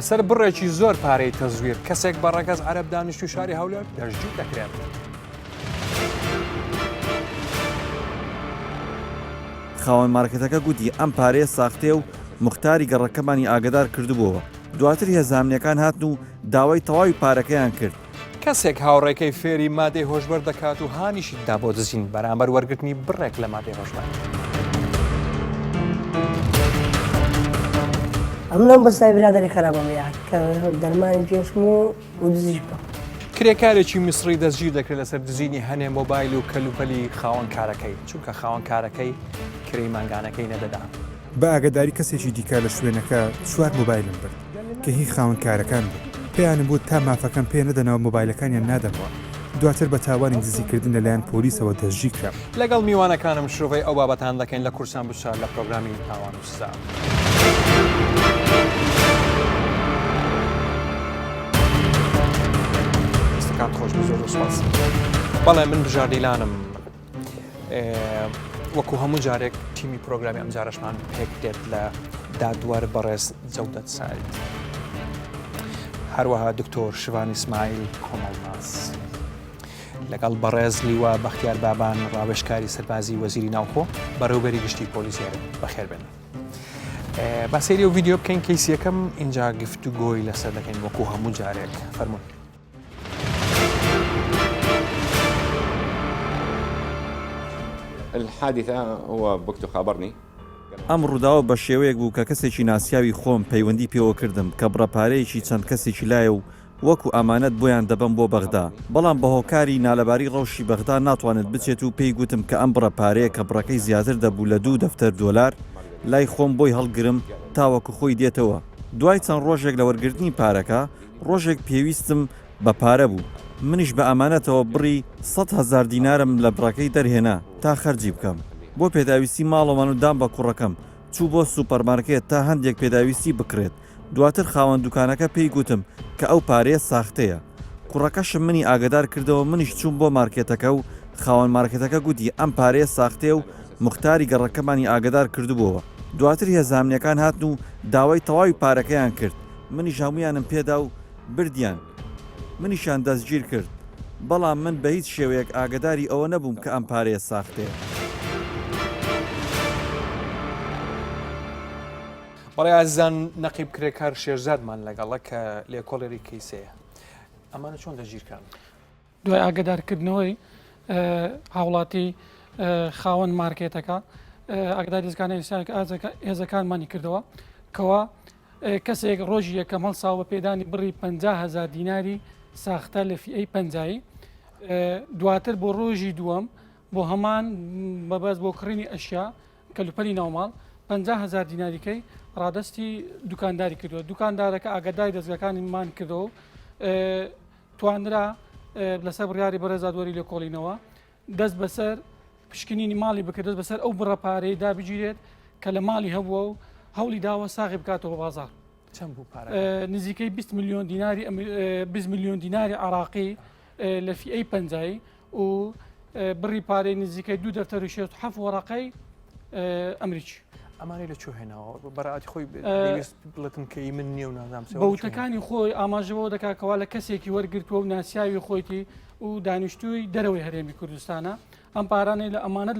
لەسەر بڕێکی زۆر پارەی تەزویر کەسێک بە ڕەگەز عەرەب دانیشتووی شاری هەولێر دەستگیر دەکرێت. خاوەن مارکێتەکە گوتی ئەم پارەیە ساختەیە و موختاری گەڕەکەمانی ئاگادار کردبووەوە. دواتر هێزانامنیەکان هاتن و داوای تەواوی پارەکەیان کرد. کەسێک هاوڕێکەی فێری مادەی هۆشبەر دەکات و هانیشی دا بۆ دزین بەرامبەر وەرگرتنی بڕێک لە مادەی هۆشبەر. ئەمڵم بەستای برادری خراپەمەیە کە دەرمانی پێشم و دزیش بە. کرێکارێکی میسری دەستگیر دەکرێت لەسەر دزینی هەنێ مۆبایل و کەلوپەلی خاوەن کارەکەی چونکە خاوەن کارەکەی کرێی مانگانەکەی نەدەدا. بە ئاگداری کەسێکی دیکە لە شوێنەکە 4 مۆبایلم برد کە هی خاوەن کارەکان بوو. پێیانم بوو تا مافەکەم پێ نەدەنەوە مۆبایلەکانیان نادەمەوە. دواتر بە تاوانی دزیکردن لەلایەن پۆلیسەوە دەستگیر کرام. لەگەڵ میوانەکانم شوڕەی ئەو بابەتان دەکەین لە کورسان بشار لە پرۆگرامی تاوان و سزا. بەڵێ من بژاردیلانم وەکو هەموو جارێک تیمی پرۆگرامی ئەم جارەشمان پێک دێت لە دادوەر بەڕێز جەودەت سعید هەروەها دکتۆر شیوان ئیسماعیل کۆمەڵناس لەگەڵ بەڕێز لیوا بەختیار بابان ڕاوێژکاری سەربازی وەزیری ناوخۆ بەڕێوەبەری گشتی پۆلیسیارە بەخێربێن. با سەیری و ڤیدیۆ بکەین کەیسیەکەم اینجا گفتوگۆی لەسەر دەکەین وەکو هەموو جارێک فەرموون. الحادثة هو بوقت خابرني ئەم ڕووداوە بە شێوەیەک بوو کە کەسێکی ناسیاوی خۆم پەیوەندی پێوە کردم کە بڕەپارەیەکی چەند کەسێکی لایە و وەکو ئامانەت بۆیان دەبم بۆ بەغدا بەڵام بە هۆکاری نالەباری ڕەوشی بەغدا ناتوانێت بچێت و پێی گوتم کە ئەم بڕەپارەیە کە بڕەکەی زیاتر دەبوو لە 2 دەفتەر دۆلار لای خۆم بۆی هەڵگرم تاوەکو خۆی دێتەوە. دوای چەند ڕۆژێک لە وەرگرتنی پارەکە ڕۆژێک پێویستم بە پارە بوو. منیش بە ئەمانەتەوە بڕی 100,000 دینارم لە بڕەکەی دەرهێنا تا خەرجی بکەم. بۆ پێداویستی ماڵەوەن و دام بە کوڕەکەم چوو بۆ سوپەرمارکێت تا هەندێک پێداویستی بکرێت. دواتر خاوەن دوکانەکە پێی گوتم کە ئەو پارەیە ساختەیە. کوڕەکەشم منی ئاگدار کردەوە منیش چوون بۆ مارکێتەکە و خاوەن مارکێتەکە گوتی ئەم پارەیە ساختەیە و موختاری گەڕەکەمانی ئاگدار کردبووەوە. دواتر هێزانامنیەکان هاتن و داوای تەواوی پارەکەیان کرد. منیش هەموویانم پێدا و بردیان. منیشان دەستگیر کرد. بەڵام من بە هیچ شێوەیەک ئاگداری ئەوە نەبووم کە ئەم پارەیە ساختەیە. بەڵێ ئازیزان نەقیب کرێکار شێرزادمان لەگەڵە کە لێکۆڵێری کەیسەیە. ئەمانە چۆن دەژیرکان؟ دوای ئاگدارکردنەوەی هاوڵاتی خاوەن مارکێتەکە ئاگداری دەستگانە هێزەکانمانی کردەوە کەوا کەسێک ڕۆژی یەکەم هەڵساو بە پێدانی بڕی 50,000 دیناری ساختە لە فیئەی پەنجایی. دواتر بۆ ڕۆژی دووەم بۆ هەمان بەبەست بۆ کڕینی ئەشیا کەلوپەلی ناوماڵ 50,000 دیناریکەی ڕادستی دوکانداری کردووە. دوکاندارەکە ئاگداری دەستگاکانیمان کردەوە توانرا لەسەر بڕیاری بەڕێزادوەری لێکۆڵینەوە دەست بەسەر پشکنینی ماڵی بکرد دەست بەسەر ئەو بڕەپارەی دابگیرێت کە لە ماڵی هەبووە و هەوڵی داوە ساغی بکاتەوە بازار. چەند بوو پارە؟ نزیکەی 20 میلیۆن دیناری عراقی لە فیئەی پەنجایی و بڕی پارەی نزیکەی 2 دەفتەر و 7 وەرەقەی ئەمریکی. ئەمانەی لە چۆ هێناوە بەڕاتی خۆی بڵێتم کەی من نییە و نازام بەوتەکانی خۆی ئاماژەوە دەکاتکەوا لە کەسێکی وەرگرتووە و ناسیاوی خۆیتی و دانیشتووی دەرەوەی هەرێمی کوردستانە ئەم پارانەی لە ئەمانەت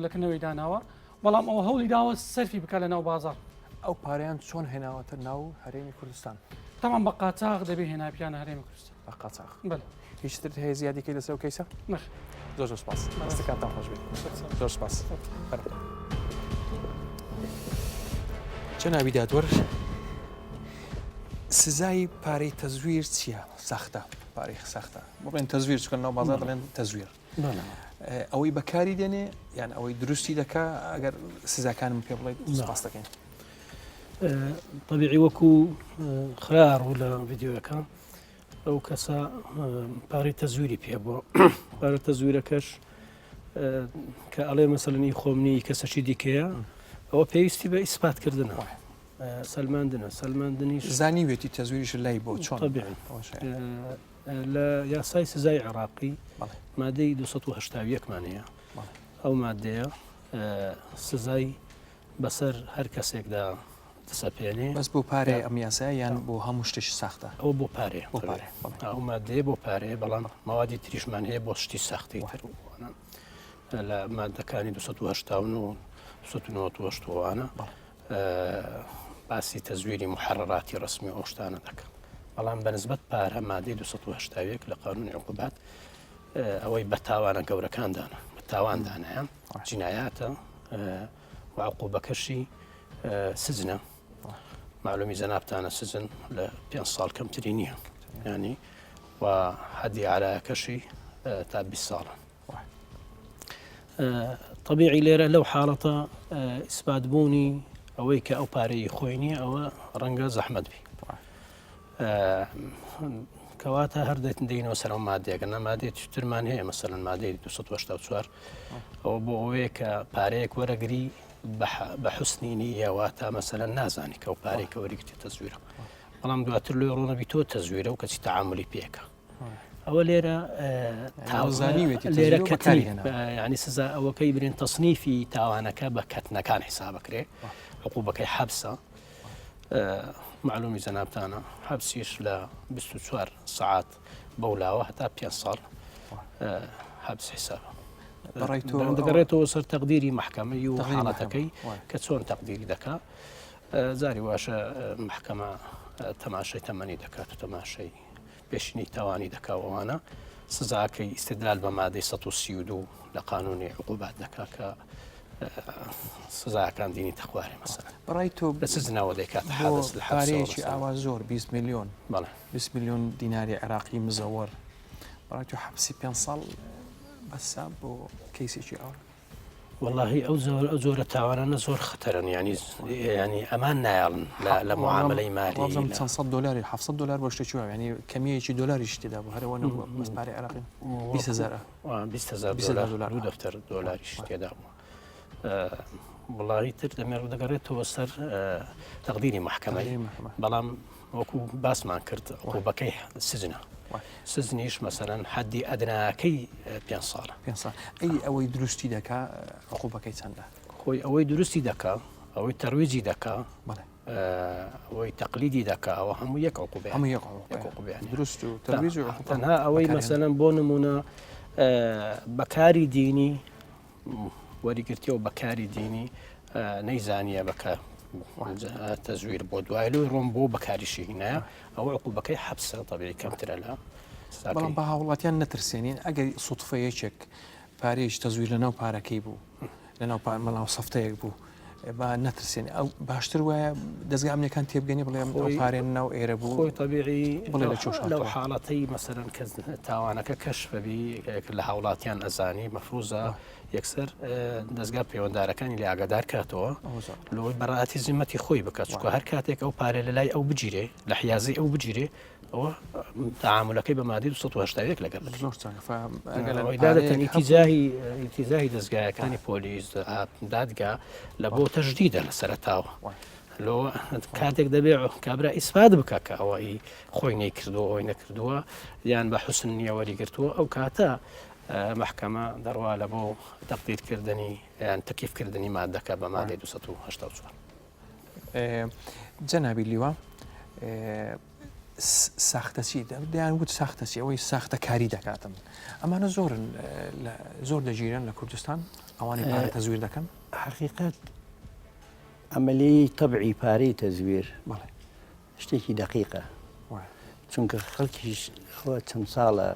لەکنەوەی داناوە بەڵام ئەوە هەوڵی داوە سەرفی بکە لە ناو بازار. ئەو پارەیان چۆن هێناوەتە ناو هەرێمی کوردستان؟ تەمان بە قاچاق دەبێ هێناپیانە هەرێمی کوردستان. بە قاچاق؟ بەڵێ. هیچتر هەیە زیادیکەی لەسەر کەیسە؟ نەخ. زۆر سپاس. ڕاستەکانتان خۆش بێت. زۆر سپاس. چه ناوی دادوەر؟ سزای پارەی تەزویر چییە؟ ساختە پارەی ساختە. بڵێن تەزویر چکە ناو بازار دەڵێن تەزویر. ئەوەی بەکاری دێنێ یان ئەوەی دروستی دەکا ئەگەر سزاکانم پێ بڵێت سپاس دەکەین. طبیعی وەکو خرار ڕوو لە ڤیدیۆەکە ئەو کەسە پارەی تەزویری پێ بووە. پارە تەزویرەکەش کە ئەڵێ مەسەلەنی خۆمنی کەسەکی دیکەیە ئەوە پێویستی بە ئیسپاتکردنەوە سەلماندنە سەلماندنیش زانی وێتی تەزویریش لای بۆ چۆن لە یاسای سزای عێراقی مادەی 281مانەیە ئەو مادەیە سزای بەسەر هەر کەسێکدا دەسەپێنێ بەس بۆ پارێ ئەم یاسای یان بۆ هەموو شتێکی ساختە ئەو بۆ پارێ بۆ پارێ ئەو مادەیە بۆ پارێ بەڵام ماوادی تریشمان هەیە بۆ شتی ساختی تر لە مادەکانی 1970 باسی تەزویری محرراتی ڕسمی ئەو شتانە دەکەن بەڵام بەنسبەت پارە مادەی 1970 لە قانونی عقوبات ئەوەی بە تاوانە گەورەکاندانە بە تاواندانەیە جینایاتە وعقوبەکەشی سزنە معلومی زەنابتانە سزن لە 5 ساڵ کەمتری نییە ینی و حەدی عالایەکەشی تا 20 ساڵە طبیعی لێرە لەو حاڵەتە ئیسباتبوونی ئەوەی کە ئەو پارەی خۆی نییە ئەوە ڕەنگە زەحمەت بی کەواتە هەردێتن دەینەوە سەر مادەیەکە نەمادێت ترمان هەیە مەسەرەن مادەی 1970 ئەوە بۆ ئەوەیە کە پارەیەک وەرەگری بە حوسنی نیەوە تا مەسەرەن نازانی کە ئەو پارێک کە وەریگرێت تەزویرە بەڵام دواتر لێ ڕۆنەبی تۆ تەزویرە و کەچی تەعاملی پێکە ئەوە لێرە لێرە کەتری ینی سزا ئەوەکەی برێن تەصنیفی تاوانەکە بە کەتنەکان حیسابەکرێ عقوبەکەی حەبسە معلومی زەنابتانە حەبسیش لە 24 سعات بەولاوە هەتا 5 ساڵ حەبس حیسابە دەگەڕێتەوە سەر تەقدیری محکەمەی و حاڵەتەکەی کە چۆن تەقدیری دەکا زاری واشە محکەمە تەماشای تەمەنی دەکات و تەماشای پێشینی تاوانی دەکاوەوانە سزاکەی ئیستدلال بە مادەی 132 لە قانونی عقوبات دەکا کە سزاکان دینی تەخوارێ مەسەلەن بەڕای تۆ لە سزنەوە دەکات پارەیەکی ئاوا زۆر 20 میلیۆن بەڵێ 20 میلیۆن دیناری عێراقی مزەوەر بەڕای تۆ حەبسی 5 ساڵ بەسا بۆ کەیسێکی ئەوە واللهی ئەو زۆرە تاوانانە زۆر خەتەرن ینی ئەمان نایڵن لە معاملەی مالی چەند سەد دلاری 700 دلار بۆ شتێکی وایە ینی کەمیەکی دۆلاریش تێدا بوو هەرەوە مەسپارەی عێراقی 200,000 دلار دەفتەر دۆلاریش تێدا بوو وڵی تر دەمێر دەگەڕێتەوە سەر تەقدیری محکەمەی بەڵام وەکو باسمان کرد عقوبەکەی سزنە سزنیش مەسەرەن حەدی ئەدناکەی 5 ساڵە ئەی ئەوەی دروستی دەکا عقوبەکەی چەندە خۆی ئەوەی دروستی دەکا ئەوەی تەرویجی دەکا ئەوەی تەقلیدی دەکا ئەوە هەموو یەک عقوبێ هەموو یەک دروست و تەرویج و تەنها ئەوەی مەسەلەن بۆ نمونە بەکاری دینی وەریگرتیەوە بەکاری دینی نەیزانیە بەکە تەزویر بۆ دوای لۆی ڕۆم بۆ بەکاریشی هینایە ئەوە عقوبەکەی حەبسە تەبیعی کەمترە لە بەڵام بە هاوڵاتیان نەترسێنین ئەگەر سوتفەیەکێک پارێژ تەزویر لەناو پارەکەی بوو لەناو مەڵاو سەفتەیەک بوو با نەترسێن ئەو باشتر وایە دەستگا ئەمنیەکان تێبگەنی بڵێ پارێن ناو ئێرە بوو خۆی تەبیعی بڵێ لەو حاڵەتەی مەسەرەن کە تاوانەکە کەشفەبی لە هاوڵاتیان ئەزانی مەفروزە یەکسەر دەستگا پەیوەنددارەکانی لێ ئاگادار کاتەوە لەوەی بەڕاتی زیمەتی خۆی بکات چکە هەر کاتێک ئەو پارێ لە لای ئەو بگیرێ لە حیازی ئەو بگیرێ ئەوە تعاملەکەی بە مادەی 1970 لەگەڵ ئیتیزاهی دەستگایەکانی پۆلیس دادگا لە بۆ تەجدیدە لە سەرەتاوە لۆ کاتێک دەبێ کابرا ئیسپات بکە کە ئەوەی خۆی نەیکردووە ئەوی نەکردووە یان بە حوسن نییە وەریگرتووە ئەو کاتە محکەمە دەڕوا لە بۆ تەقدیرکردنی یان تەکیفکردنی مادەکە بە مادەی 1970 جەنابی لیوە ساختەچی دەیان وت ساختەچی ئەوەی ساختە کاری دەکاتن ئەمانە زۆر دەگیرن لە کوردستان ئەوانی پارە تەزویر دەکەن حقیقت ئەمەلی تەبعی پارەی تەزویر شتێکی دقیقە چونکە خەڵکیش خۆ چەند ساڵە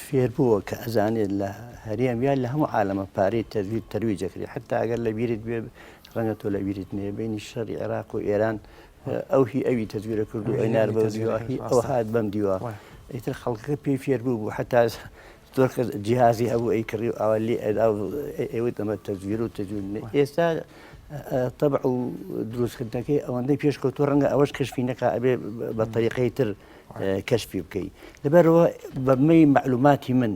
فێر بووە کە ئەزانێت لە هەرێم یان لە هەموو عالەمە پارەی تەزویر تەرویجەکری حتا ئەگەر لە بیرت بێ ڕەنگە تۆ لە بیرت نێ بینی شەڕی عێراق و ئێران ئەوهی ئەوی تەزویرە کرد و ئەینار بە دیوەهی ئەو هات بەم دیوە ئیتر خەڵکەکە پێی فێر بوو حتا زۆر جیهازی هەبوو ئەی کڕی و ئەوە لێ ئێوە ئەمە تەزویر و تەزویر ئێستا طبع و دروستکردنەکەی ئەوەندەی پێشکەوتووە ڕەنگە ئەوەش کەشفی نەکا ئەبێ بە طریقەی تر کەشفی بکەیت لەبەرەوە بەمەی معلوماتی من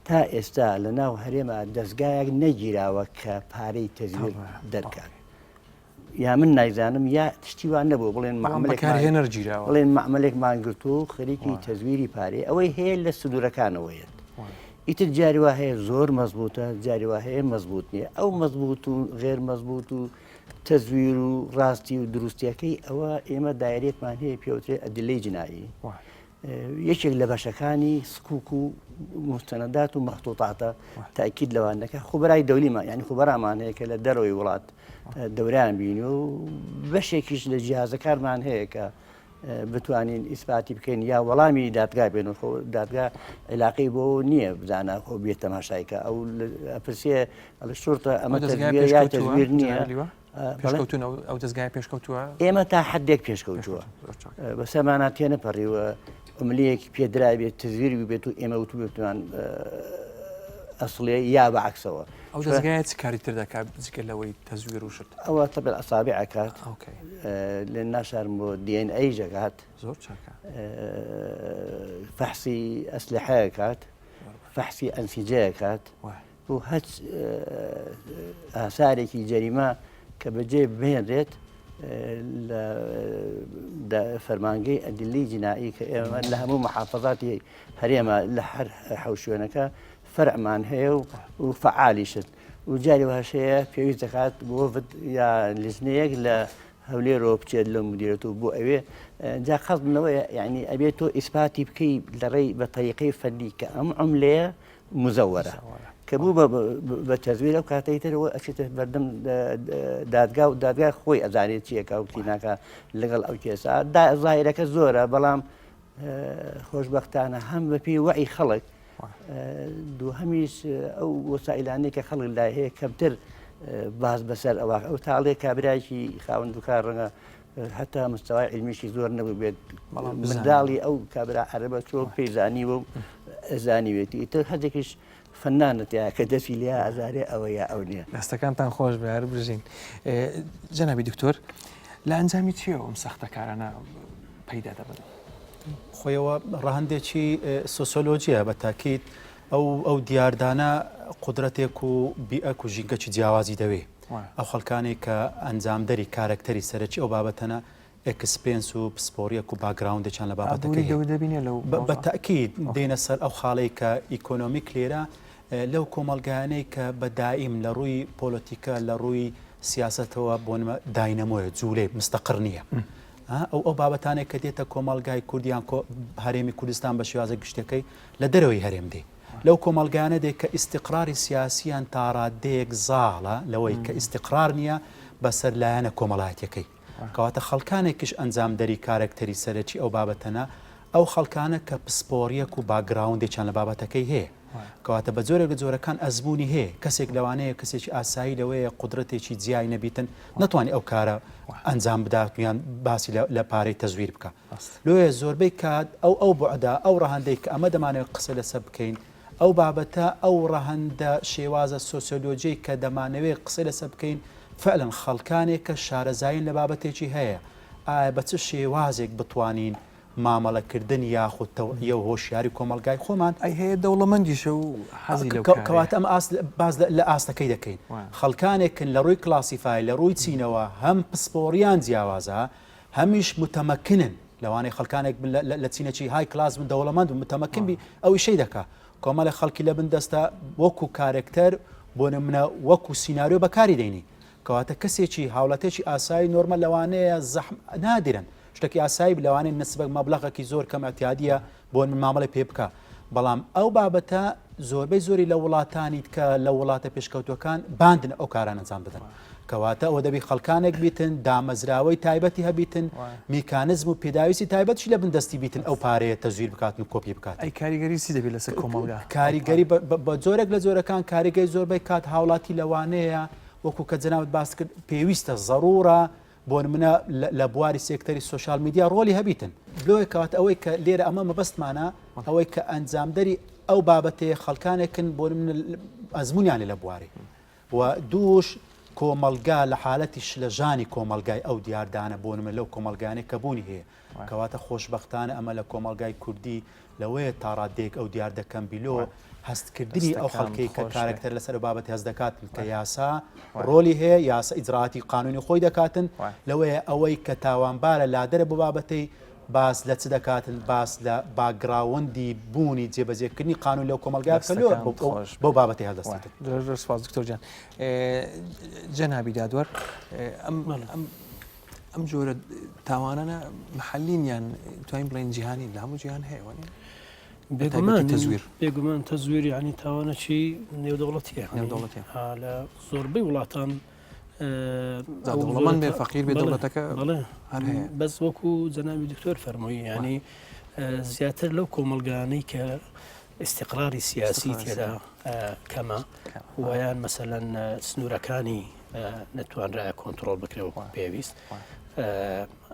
تا ئێستا لە ناو هەرێمە دەستگایەک نەگیراوە کە پارەی تەزویر دەرکات یا من نایزانم یا تشتیوان نەبوو بڵێن بڵێن معمەلێک مانگرتو و خەریکی تەزویری پارێ ئەوەی هەیە لە سنوورەکانەوەیە ئیتر جاری وا هەیە زۆر مەزبوطە جاری وا هەیە مەزبوط نییە ئەو مەزبوط و غێر مەزبوط و تەزویر و ڕاستی و دروستیەکەی ئەوە ئێمە دایرێکمان هەیە پێوترێت ئەدلەی جنایی یەکێک لە بەشەکانی سکوک و مستەنەدات و مەخطوطاتە تاکید لەوان دەکات خوبەرای دەولیمان یعنی خوبەرامان هەیە کە لە دەرەوەی وڵات دەوریان بینی و بەشێکیش لە جیهازەکانمان هەیە کە بتوانین ئیسپاتی بکەین یا وەڵامی دادگا بێن دادگا علاقەی بۆ نییە بزانە خۆ بێت تەماشایکە ئەو ئەپرسێ شورتە ئەمە تەزویر یا تەزویر نییە پێشکەوتون ئەو دەستگای پێشکەوتووە ئێمە تا حدێک پێشکەوتووە بەسەمانە تێنە پەڕیوە ئەملەیەکی پێدرا بێت تەزویری بێت و ئێمە وتو بتوان ئەسڵێ یا بەعکسەوە ئەو دەستگایە چ کاری تر دەکات جگە لەوەی تەزویر و شت ئەوە تەبێت ئەسابع ئەکات لە ناشارم بۆ DNA ژەکات زۆر چاکە فەحسی ئەسلحەیەکات فەحسی ئەنسیجەیەکات و هەچ ئاسارێکی جەریمە کە بەجێ بهێنرێت لە فەرمانگەی ئەدلەی جینایی کە ئێمە لە هەموو محافەزاتی هەرێمە لە هەر حەوشوێنەکە فەرعمان هەیە و فعالیشت و جاری وهشەیە پێویست دەکات بۆ یا لیژنەیەک لە هەولێرەوە بچێت لە مدیرێت و بۆ ئەوێ جا خەزمنەوەی یعنی ئەبێت تۆ ئیسپاتی بکەی لە ڕێی بە طریقەی فەنی کە ئەم عملەیە مزەوەرە کە بوو بە تەزویر ئەو کاتەی ترەوە ئەچێتە بەردەم دادگا و دادگا خۆی ئەزانێت چیەکە و کیناکە لەگەڵ ئەو کێسا زاهیرەکە زۆرە بەڵام خۆشبەختانە هەم بەپێی وعی خەڵک دوو هەمیش ئەو وەسائلانەی کە خەڵک لای هەیە کەمتر باز بەسەر ئەو تاڵێ کابراایکی خاوەن دووکار ڕەنگە حتا مستەوای علمیشی زۆر نەبوو بێت منداڵی ئەو کابرا عەرەبە چۆ پێی زانیوە و ئەزانیوێتی ئیتر هەردێکیش فەنانەتەیە کە دەستی لێ ئازارێ ئەوە یا ئەو نییە دەستەکانتان خۆش بێ هەر بژین جەنابی دکتۆر لە ئەنجامی چیەوە ئەم سەختەکارانە پەیدا دەبن خۆیەوە ڕەهندێکی سۆسیۆلۆجیە بە تاکید ئەو دیاردانە قودرەتێک و بیئەک و ژینگەی جیاوازی دەوێ ئەو خەڵکانێک کە ئەنجامدەری کارکتەری سەرەکی ئەو بابەتەنە ئەکسپێنس و پسپۆریەک و باگراوندێکیان لە بابەتەکەی بە تاکید دێنە سەر ئەو خاڵەی کە ئیکۆنۆمیک لێرە لەو کۆمەلگایانەی کە بەدائیم لە ڕووی پۆلۆتیکە لە ڕووی سیاسەتەوە بۆ داینەمۆیە جوولێ مستەقر نییە ئەو بابەتانێک کە دێتە کۆمەلگای کوردیان هەرێمی کوردستان بە شێوازە گشتەکەی لە دەرەوەی هەرێم دێ لەو کۆمەلگایانە دێت کە ئیستیقراری سیاسیان تاڕادەیەک زاڵە لەوەی کە ئیستیقرار نییە بەسەر لایەنە کۆمەڵایەتەکەی کەواتە خەڵکانێکیش ئەنجامدەری کارکتەری سەرەکی ئەو بابەتەنە ئەو خەڵکانە کە پسپۆریەک و باگراوندێکیان لە بابەتەکەی هەیە کەواتە بە جۆرێک لە جۆرەکان ئەزمموی هەیە کەسێک لەوانەیە کەسێکی ئاسایی لەوەیە قودرەتێکی جیای نەبیتن نەتوانانی ئەو کارە ئەنجام بدات یان باسی لە پارەی تەزویر بکە لۆیە زۆربەی کات ئەو بۆعدا ئەو ڕەهەندەی کە ئەمە دەمانێت قسە لەسەر بکەین ئەو بابەتە ئەو ڕەهەندە شێوازە سۆسیۆلۆجیی کە دەمانەوێت قسە لەسەر بکەین فعلەن خەڵکانێک کە شارەزاین لە بابەتێکی هەیە ئایا بە چ شێوازێک بتوانین مامەڵەکردن یاخود تەوعیە و هۆشیاری کۆمەلگای خۆمان ئەی هەیە دەوڵەمەندیشە و حەزی کەواتە ئەم باز لە ئاستەکەی دەکەین خەڵکانێکن لە ڕووی کلاسیفای لە ڕووی چینەوە هەم پسپۆریان جیاوازە هەمیش متەمەکنن لەوانەیە خەڵکانێک لە چینەکی های کلاس من دەوڵەمەند و متەمەکن بی ئەوی شەی دەکا کۆمەڵە خەڵکی لە بن دەستە وەکو کارکتەر بۆ نمونە وەکو سیناریۆ بەکاری دەینی کەواتە کەسێکی هاوڵاتێکی ئاسایی نۆرمە لەوانەیە نادرن شتێکی ئاسایی لەوانەیە نسبەت مەبلەغێکی زۆر کەم ئەتیادیە بۆ من مامەڵی پێ بکە بەڵام ئەو بابەتە زۆربەی زۆری لە وڵاتانی کە لە وڵاتە پێشکەوتوەکان باندن ئەو کاران ئەنجام بدەن کەواتە ئەوە دەبی خەڵکانێک بیتن دامەزراوەی تایبەتی هەبیتن میکانزم و پێداویستی تایبەتشی لە بندەستی بیتن ئەو پارەیە تەزویر بکاتن و کۆپی بکات ئەی کاریگەری چی دەبێت لەسەر کۆمەڵگا کاریگەری بە جۆرێک لە جۆرەکان کاریگەری زۆربەی کات هاوڵاتی لەوانەیە وەکو کە جەنابەت باس کرد پێویستە ضرورە بۆ نمونە لە بواری سێکتەری سوۆشال میدیا ڕۆلی هەبیتن بلۆی کەوات ئەوەی کە لێرە ئەمە مەبەستمانە ئەوەی کە ئەنجامدەری ئەو بابەتەیە خەڵکانێکن بۆ ئەزمونیانی لە بواری و دووش کۆمەلگا لە حالەتی شلەژانی کۆمەلگای ئەو دیاردانە بۆ نمە لەو کۆمەلگانەی کە بوونی هەیە کەواتە خۆشبەختانە ئەمە لە کۆمەلگای کوردی لەوەیە تا ڕادێک ئەو دیار دەکەم بیلۆ هەستکردنی ئەو خەڵکەی کە کارکتەر لەسەر بابەت هەست دەکاتن کە یاسا ڕۆلی هەیە یاسا ئیجراعاتی قانونی خۆی دەکاتن لەوەیە ئەوەی کە تاوانبارە لادەرە بۆ بابەتەی باس لە چ دەکاتن باس لە باگراوەندی بوونی جێبەجێکردنی قانون لەو کۆمەلگا بۆ بابەتی هەڵدەستێت. سپاس دکتۆر جەنابی دادوەر ئەم جۆرە تاوانانە محلینیان توانین بڵێن جیهانی لە هەموو جیهان هەیە بێگومان تەزویر ینی تاوانەکی نێودەوڵەتیە لە زۆربەی وڵاتان دەوڵەمەند بێ فەقیر بێ دەوڵەتەکە بەس وەکو جەنابی دکتۆر فەرمووی ینی زیاتر لەو کۆمەلگانەی کە استقراری سیاسی تێدا کەمە ویان مەسەلەن سنوورەکانی نەتوانرایە کۆنتترۆل بکرێەوە پێویست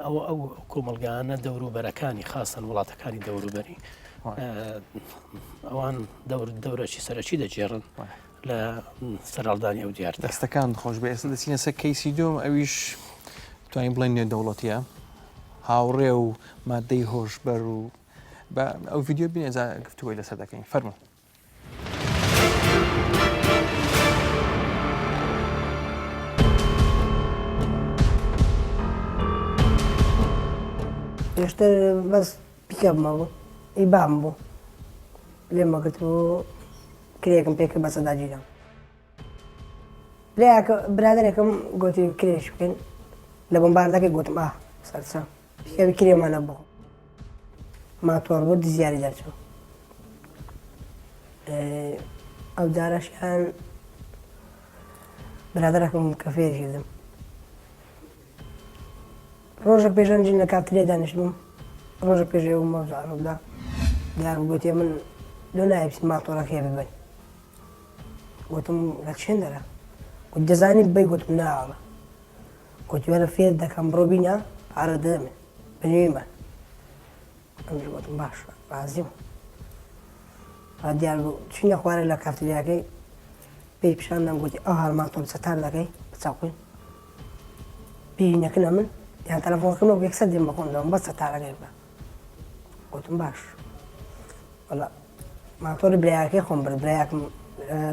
ئەو کۆمەلگانە دەوروبەرەکانی خاستن وڵاتەکانی دەوروبەری ئەوان دەورەی سەرەکی دەجێڕن لە سەرڵدانی ئەو دیار دەستەکان خۆش بە ئێستا دەچینە سەر کەیسی دوم ئەویش توانین بڵێن نێودەوڵەتیە هاوڕێ و مادەی هۆشبەر و بە ئەو ڤیددیو بینێزا گفتووەی لەسەر دەکەین فەرمو. پێشتر بەس پیکەبمە بوو ئیبام بوو لێمە کرد و کرێکم پێکرد بە سەداگیرم برادێکم گوتی کرێش بکەین لە بمباردەکەی گوتم سەرچە پیکەبی کرێمانە بۆ ماتۆر بۆ دیزیاری دەرچوو ئەو جارەشیان برادەرەکەم کە فێرکردم ڕۆژێک پێشەنجین لە کافتریا دانیشتبووم ڕۆژێک پێشێ و مەوزاردا دیار گوتێ من لۆ نایبسی ماتۆرەکەی ببین گوتم لە چێن دەرە گوت دەزانی بەی گوتم ناوە گوتیوەرە فێر دەکەم بڕۆ بینە پارە دەمێ بنوێمە ئەمش گوتم باش ڕازیم دیار چینە خوارە لە کافتریاکەی پێی پیشاندەم گوتی ئەو هەر ماتۆر سەتار دەکەی بچاوکوین بینەکەنە من یان تەلەفۆنەکەمەوە یەکسەر دێم بەخۆندەوە بەس سەتارەکەی بە گوتم باش وەڵا ماتۆری برایەکەی خۆم برد برایەکم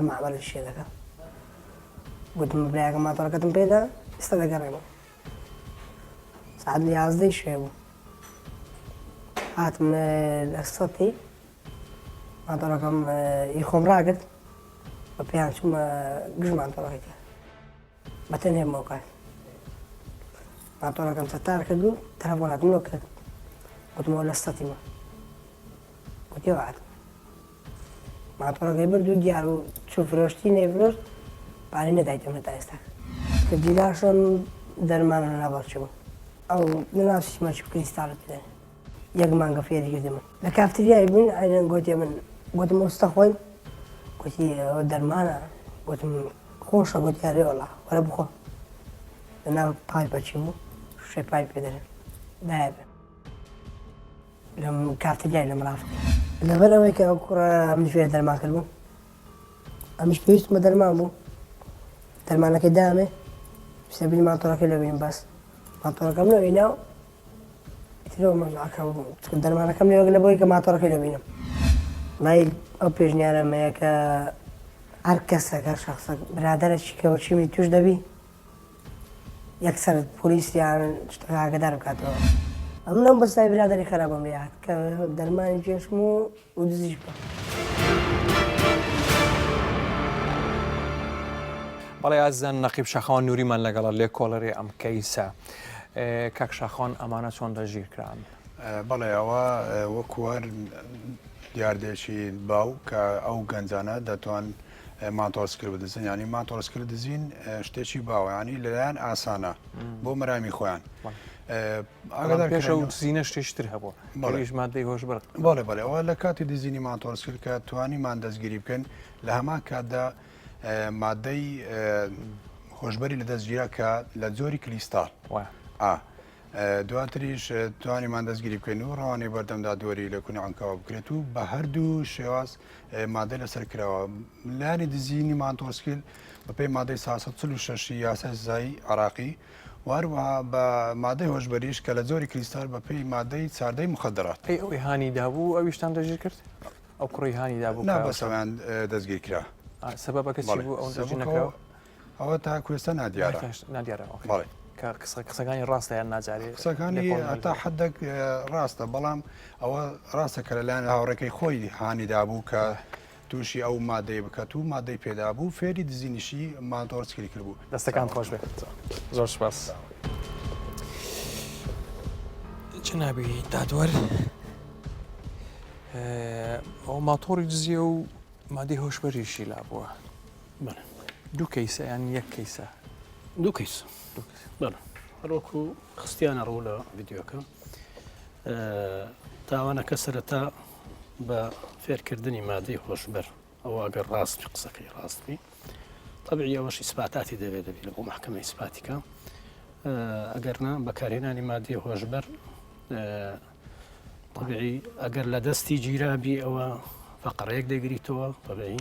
مامەلە شێ دەکە گوتم برایەکە ماتۆرەکەتم پێدا ئێستا دەگەڕێمەوە سعات 11 شێ بوو هاتم لە سەتی ماتۆرەکەم ئی خۆم ڕاگرت بە پێیان چوومە گژ ماتۆرەکەی کرد بەتەنێمەوە کات ماتۆرەکەم سەتار کرد و تەلەفۆنەکەم لۆ کرد گوتمەوە لە سەتیمە گوتیەوە هاتم ماتۆرەکەی برد و دیار و چوو فرۆشتی نێفرۆشت پارەی نەدایتەمە تا ئێستا کە دیلاشم دەرمانە نابەرچوو ئەو نەناسیمەچ کریستاڵت بدەن یەک مانگە فێری کردمە لە کافتریای بووین ئایدەن گوتێ من گوتم ئۆستە خۆین گوتی ئەوە دەرمانە گوتم خۆشە گوتی هەرێ وەڵا وەرە بخۆ لەناو پایپەچی بوو شێ پای پێدەرێن نایبێ لەم کافتریای لەم ڕاستە لەبەر ئەوەی کە ئەو کوڕە ئەمنی فێر دەرمان کرد بوو ئەمیش پێویستمە دەرمان بوو دەرمانەکەی دامێ سەبیلی ماتۆرەکەی لەبین بەس ماتۆرەکەم لەوەی ناو ئیترەوە مەزاکە دەرمانەکەم لێوەگە لە بۆی کە ماتۆرەکەی لەبینم لای ئەو پێشنیارەمەیە کە هەر کەسەکە شەخسە برادەرێکی کەوەچیمی توش دەبی یەکسەر پۆلیسیان شتەکە ئاگادار بکاتەوە ئەم لەم بەستای برادەری خراپەم لێ هات کە دەرمانی پێشم و دزیش بە بەڵێ ئازیزان نەقیب شاخەوان نووریمان لەگەڵە لێ کۆڵەرێ ئەم کەیسە کاک شاخەوان ئەمانە چۆن دەژیر کران بەڵێ ئەوە وەکووەر دیاردێکی باو کە ئەو گەنجانە دەتوان ماتۆرسکرد بدزن ینی ماتۆرسکرد دزین شتێکی باوەیانی لەلایەن ئاسانە بۆ مەرامی خۆیان پێشە و زیینە شتێشتر هەبوو بەڵێش مادەی هۆش بڕ بەڵێ بەڵێ ئەوە لە کاتی دزینی ماتۆرسکرد کە توانیمان دەستگیری بکەن لە هەمان کاتدا مادەی هۆشبەری لە دەستگیرە کە لە جۆری کلیستاڵ دواتریش توانیمان دەستگیری بکەین و ڕەوانەی بەردەمدا دۆری لە کونی ئەنکاوە بکرێت و بە هەردوو شێواز مادە لەسەر کراوە لانی دزینی ماتۆرسکرد بە پێی مادەی 446 یاسای سزایی عراقی واروەها بە مادەی هۆشبەریش کە لە جۆری کلیستال بە پێی مادەی چاردەی مخدرات ئەوی هانی دابوو ئەویشتان دەژیر کرد ئەو کوڕی هانی دابوو نابەسەویان دەستگیر کرا سەبەبەکە چی بوو ئەو دەژی نەکراوە ئەوە تا کوێستە نادیارە نادیارە بەڵێ کە قسەکانی ڕاستە یان ناجارێت قسەکانی تا حدێک ڕاستە بەڵام ئەوە ڕاستە کە لەلایەن هاوڕێکەی خۆی هانیدا بوو کە تووشی ئەو مادەی بکات و مادەی پێدا بوو فێری دزینیشی ماتۆرسکری کرد بوو. دەستەکان خۆش بێت زۆر سپاس. جنابی دادوەر ئەو ماتۆری دزیە و مادەی هۆشبەریشی لا بووە. دوو کەیسە یان یەک کەیسە؟ دوو کەیس هەروەکو خستیانە ڕوو لە ڤیددیۆکە تاوانەکە سەرەتا بە فێرکردنی مادەی هۆشبەر ئەوە ئەگەر ڕاستی قسەکەی ڕاستبی طبعی ئەوەش ئیسپاتاتی دەبێت لە بۆ محکمە ئیسپاتیکە ئەگەرنا بەکارهێنانی مادەی هۆشبەر طبعی ئەگەر لە دەستی گیرابی ئەوە فەقەڕەیەک دەگریتەوە طبعی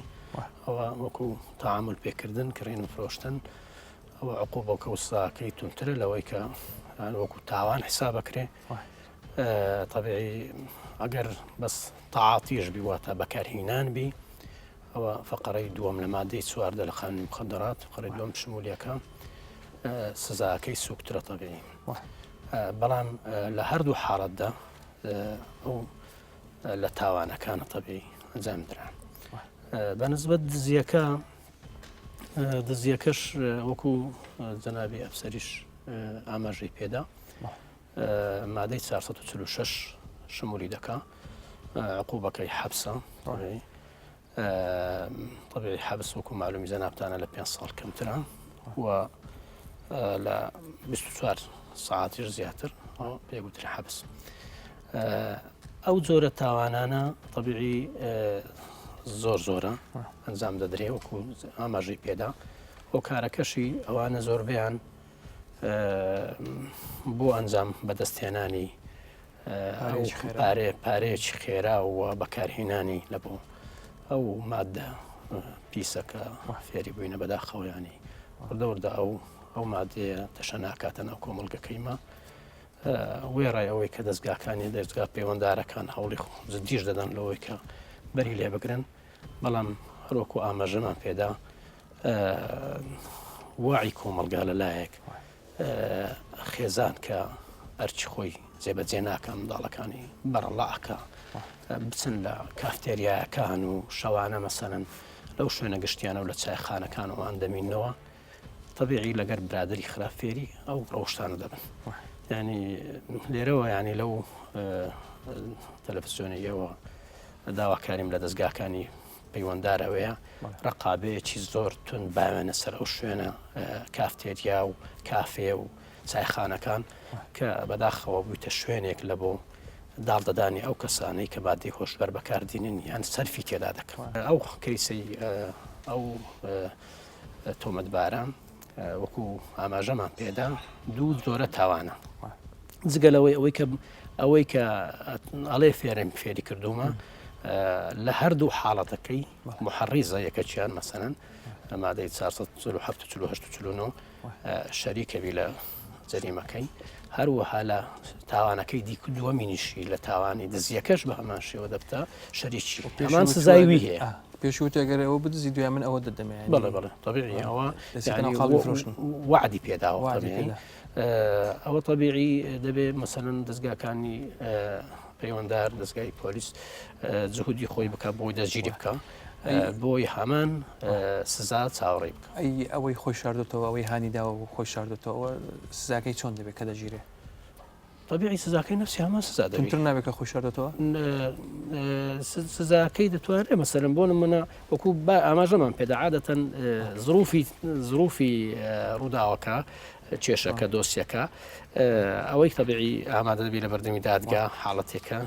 ئەوە وەکو تەعامل پێکردن کڕین و فرۆشتن ئەوە عقوبە کە وساکەی تونترە لەوەی کە وەکو تاوان حساب بکرێ طبعی ئەگەر بەس تەعاتیش بیواتە بەکارهێنان بی ئەوە فەقەرەی دووەم لە مادەی 14 لە قانون مخدرات فەقەرەی دووەم شمولیەکە سزاکەی سوکترە طبعی بەڵام لە هەردوو حاڵەتدا ئەو لە تاوانەکانە طبعی ئەنجام دران بەنسبەت دزیەکەش وەکو جەنابی ئەفسەریش ئاماژەی پێدا مادەی 446 شمولی دەکا عقوبەکەی حەبسە طبعی حەبس وەکو معلومی جەنابتانە لە 5 ساڵ کەمترە و لە 24 ساعتیش زیاتر پێگوترە حەبس ئەو جۆرە تاوانانە طبعی زۆرە ئەنجام دەدرێ وەکو ئاماژەی پێدا بۆ کارەکەشی ئەوانە زۆربیان بۆ ئەنجام بەدەستهێنانی پارەیەکی خێرا و بەکارهێنانی لە بۆ ئەو مادە پیسەکە فێری بووینە بەداخەوەیانی وردەوردا ئەو مادەیە تەشە ناکاتە ناو کۆمەڵگەکەیمە وێڕای ئەوەی کە دەستگاکانی دەستگا پەیوەنددارەکان هەوڵی زدیش دەدەن لەوەی کە بەری لێ بگرن بەڵام هەروەکو ئاماژەمان پێدا واعی کۆمەڵگا لەلایەک خێزان کە ئەرچی خۆی جێبەجێ ناکە منداڵەکانی بەرەڵاکە بچن لە کافتێریاکان و شەوانە مەسەنن لەو شوێنە گشتیانە و لە چایخانەکان وان دەمینەوە طبیعی لەگەر برادری خراپفێری ئەو ڕەوشتانە دەبن ینی لێرەوە ینی لەو تەلەڤیزیۆنیەوە داواکاریم لە دەستگاکانی پەیوەنددارەوەیە ڕقابەیەکی زۆر تون باوێنە سەر ئەو شوێنە کافتێریا و کافێ و چایخانەکان کە بەداخەوە بوویتە شوێنێک لە بۆ داڵدەدانی ئەو کەسانەی کە مادەی هۆشبەر بەکاردێنن یان سەرفی تێدا دەکەن ئەو کەیسەی ئەو تۆمەتباران وەکو ئاماژەمان پێدا دوو زۆرە تاوانە جگەلەوەی ئەوەی کە ئەڵێ فێرم فێری کردومە لە هەردوو حاڵەتەکەی محەڕیزە یەکەچیان مەسەنەن مادەی 447 شەریکەبی لە جەریمەکەی هەروەها لە تاوانەکەی دووەمینیشی لە تاوانی دزیەکەش بە هەمان شێوە دەبتە شەریکی هەمان سزاوی هەیە پێشوتێگەر ئەوە بدزی دوای من ئەوە دەدەمێت بەڵێ طبیعی ئەوە وعدی پێداوە ئەوە طبیعی دەبێت مەسەلەن دەستگاکانی پەیوەنددار دەستگای پۆلیس جهودی خۆی بکە بۆی دەستگیری بکە بۆی هەمان سزا چاوەڕێ بکە ئەوەی خۆی شاردێتەوە ئەوەی هانیداوە و خۆی شاردێتەوە سزاکەی چۆن دەبێت کە دەگیرێ طبیعی سزاکەی نفسی هەمان سزا دەبێت نابێت کە خۆی شاردێتەوە سزاکەی دەتوانێت مەسەلەن بۆ نمونە وەکو ئاماژەمان پێدا عادەتەن زروفی ڕووداوەکە کێشەکە دۆسیەکە ئەوەی طبیعی ئامادە دەبێت لە بەردەمی دادگا حاڵەتێکە